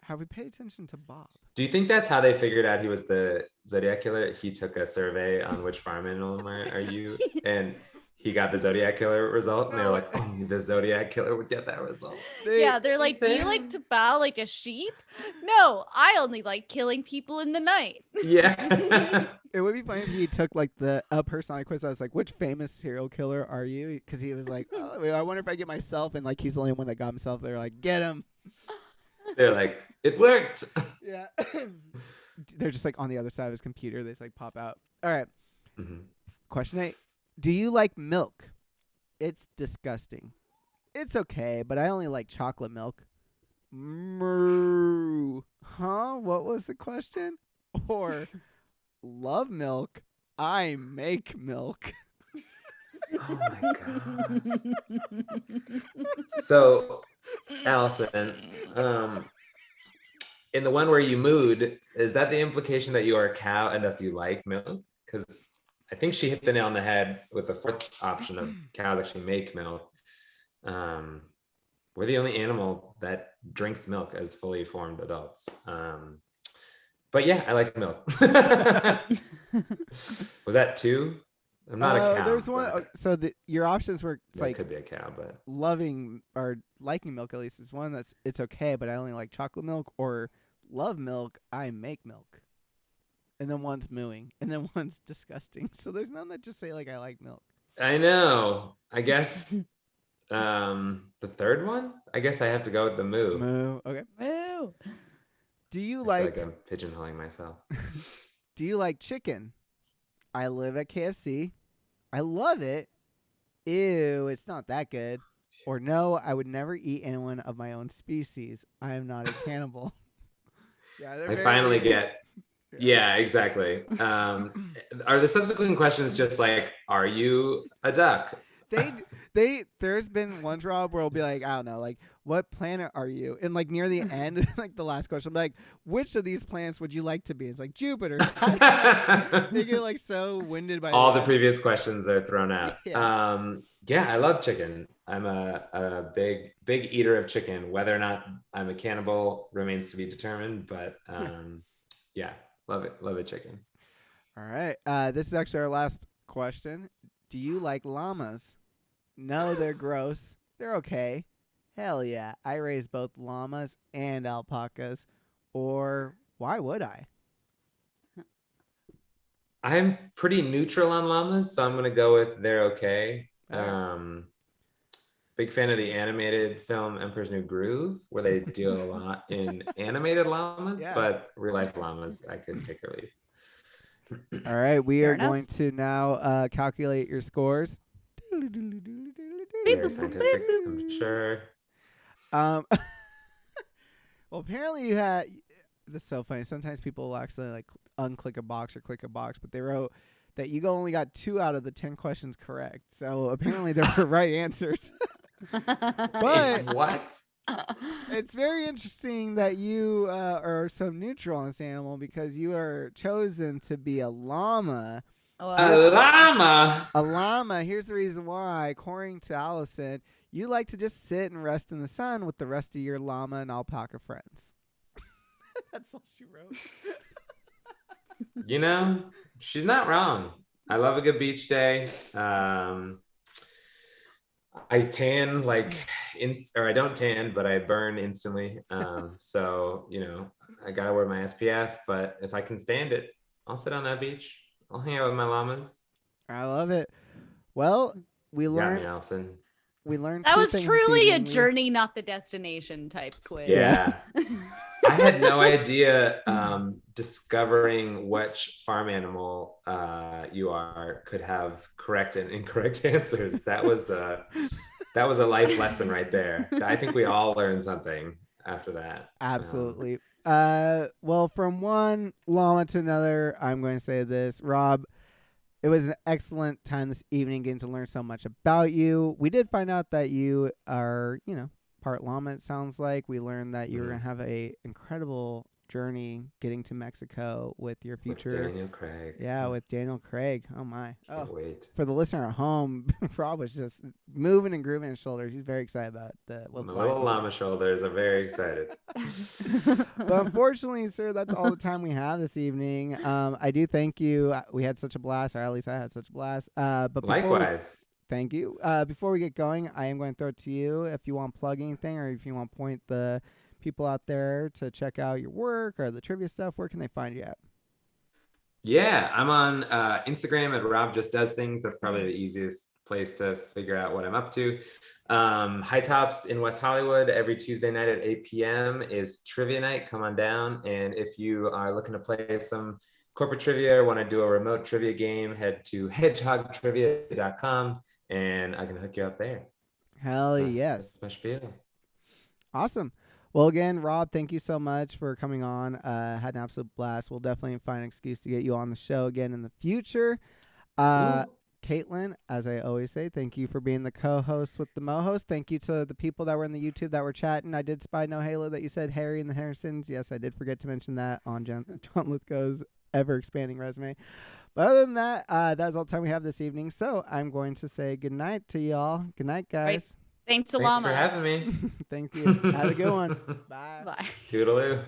Have we paid attention to Bob? Do you think that's how they figured out he was the Zodiac killer? He took a survey on which farm animal are you, and he got the Zodiac killer result, and they were like, only the Zodiac killer would get that result. Yeah, they're like, "Do you like to bow like a sheep?" No, I only like killing people in the night. Yeah. It would be funny if he took like a personality quiz. I was like, which famous serial killer are you? Because he was like, oh, I wonder if I get myself, and like he's the only one that got himself. They're like, get him. They're like, it worked. Yeah. They're just like on the other side of his computer. They just like pop out. All right. Mhm. Question 8. Do you like milk? It's disgusting. It's okay, but I only like chocolate milk. Moo. Huh? What was the question? Or love milk? I make milk. Oh my god. So, Allison, in the one where you mooed, is that the implication that you are a cow and thus you like milk? Because I think she hit the nail on the head with the fourth option of cows actually make milk. We're the only animal that drinks milk as fully formed adults. But yeah, I like milk. Was that 2? I'm not a cow. There's one. So your options were It could be a cow, but loving or liking milk at least is one that's it's okay, but I only like chocolate milk, or love milk, I make milk. And then one's mooing, and then one's disgusting. So there's none that just say like I like milk. I know. I guess the third one. I guess I have to go with the moo. Moo. Okay. Woo. Do you I feel like? like I'm pigeonholing myself. Do you like chicken? I live at KFC. I love it. Ew, it's not that good. Or no, I would never eat anyone of my own species. I am not a cannibal. Yeah, I finally get. Yeah, exactly. Are the subsequent questions just like, are you a duck? There's been one job where I'll be like, I don't know, like, what planet are you? And like near the end, like the last question, I'm like, which of these planets would you like to be? It's like Jupiter. They get like so winded by all the previous questions are thrown out. Yeah. I love chicken. I'm a big eater of chicken. Whether or not I'm a cannibal remains to be determined, but yeah, love it chicken. All right. This is actually our last question. Do you like llamas? No, they're gross. They're okay. Hell yeah. I raise both llamas and alpacas. Or why would I? I'm pretty neutral on llamas, so I'm gonna go with they're okay. But big fan of the animated film Emperor's New Groove, where they deal a lot in animated llamas, Yeah. but real life llamas, I could take or leave. All right, we Fair are enough. going to now calculate your scores. Very scientific, I'm sure. Well, apparently you had. That's so funny. Sometimes people will accidentally like unclick a box or click a box, but they wrote that you only got 2 out of the 10 questions correct. So apparently they were right answers. But What? it's very interesting that you are so neutral on this animal because you are chosen to be a llama. A llama. A llama. Here's the reason why. According to Allison, you like to just sit and rest in the sun with the rest of your llama and alpaca friends. That's all she wrote. You know, she's not wrong. I love a good beach day. I tan or I don't tan, but I burn instantly. So, you know, I gotta wear my SPF, but if I can stand it, I'll sit on that beach. I'll hang out with my llamas. I love it. Well, we You got me, learned. Allison. We learned That two was things this truly a evening. journey, not the destination type quiz. Yeah. I had no idea discovering which farm animal you are could have correct and incorrect answers. That was a life lesson right there. I think we all learned something after that. Absolutely. Well, from one llama to another, I'm going to say this, Rob. It was an excellent time this evening getting to learn so much about you. We did find out that you are, part llama, it sounds like. We learned that you were going to have a incredible journey getting to Mexico with your future. With Daniel Craig. Yeah, with Daniel Craig. Oh, my. Can't wait. For the listener at home, Rob was just moving and grooving his shoulders. He's very excited about My little llama shoulders are very excited. But unfortunately, sir, that's all the time we have this evening. I do thank you. We had such a blast, or at least I had such a blast. But Likewise. Thank you. Before we get going, I am going to throw it to you if you want to plug anything or if you want to point the people out there to check out your work or the trivia stuff. Where can they find you at? Yeah, I'm on Instagram at Rob Just Does Things. That's probably the easiest place to figure out what I'm up to. High Tops in West Hollywood every Tuesday night at 8 p.m. is trivia night. Come on down. And if you are looking to play some corporate trivia or want to do a remote trivia game, head to hedgehogtrivia.com and I can hook you up there. Hell yes. That's my spiel. Awesome. Well, again, Rob, thank you so much for coming on. Had an absolute blast. We'll definitely find an excuse to get you on the show again in the future. Caitlin, as I always say, thank you for being the co-host with the Mo-host. Thank you to the people that were in the YouTube that were chatting. I did spy No Halo that you said Harry and the Harrisons. Yes, I did forget to mention that on John Lithgow's ever-expanding resume. But other than that, that's all the time we have this evening. So I'm going to say good night to y'all. Good night, guys. Thanks, Thanks llama. for having me. Thank you. Have a good one. Bye. Bye. Toodaloo.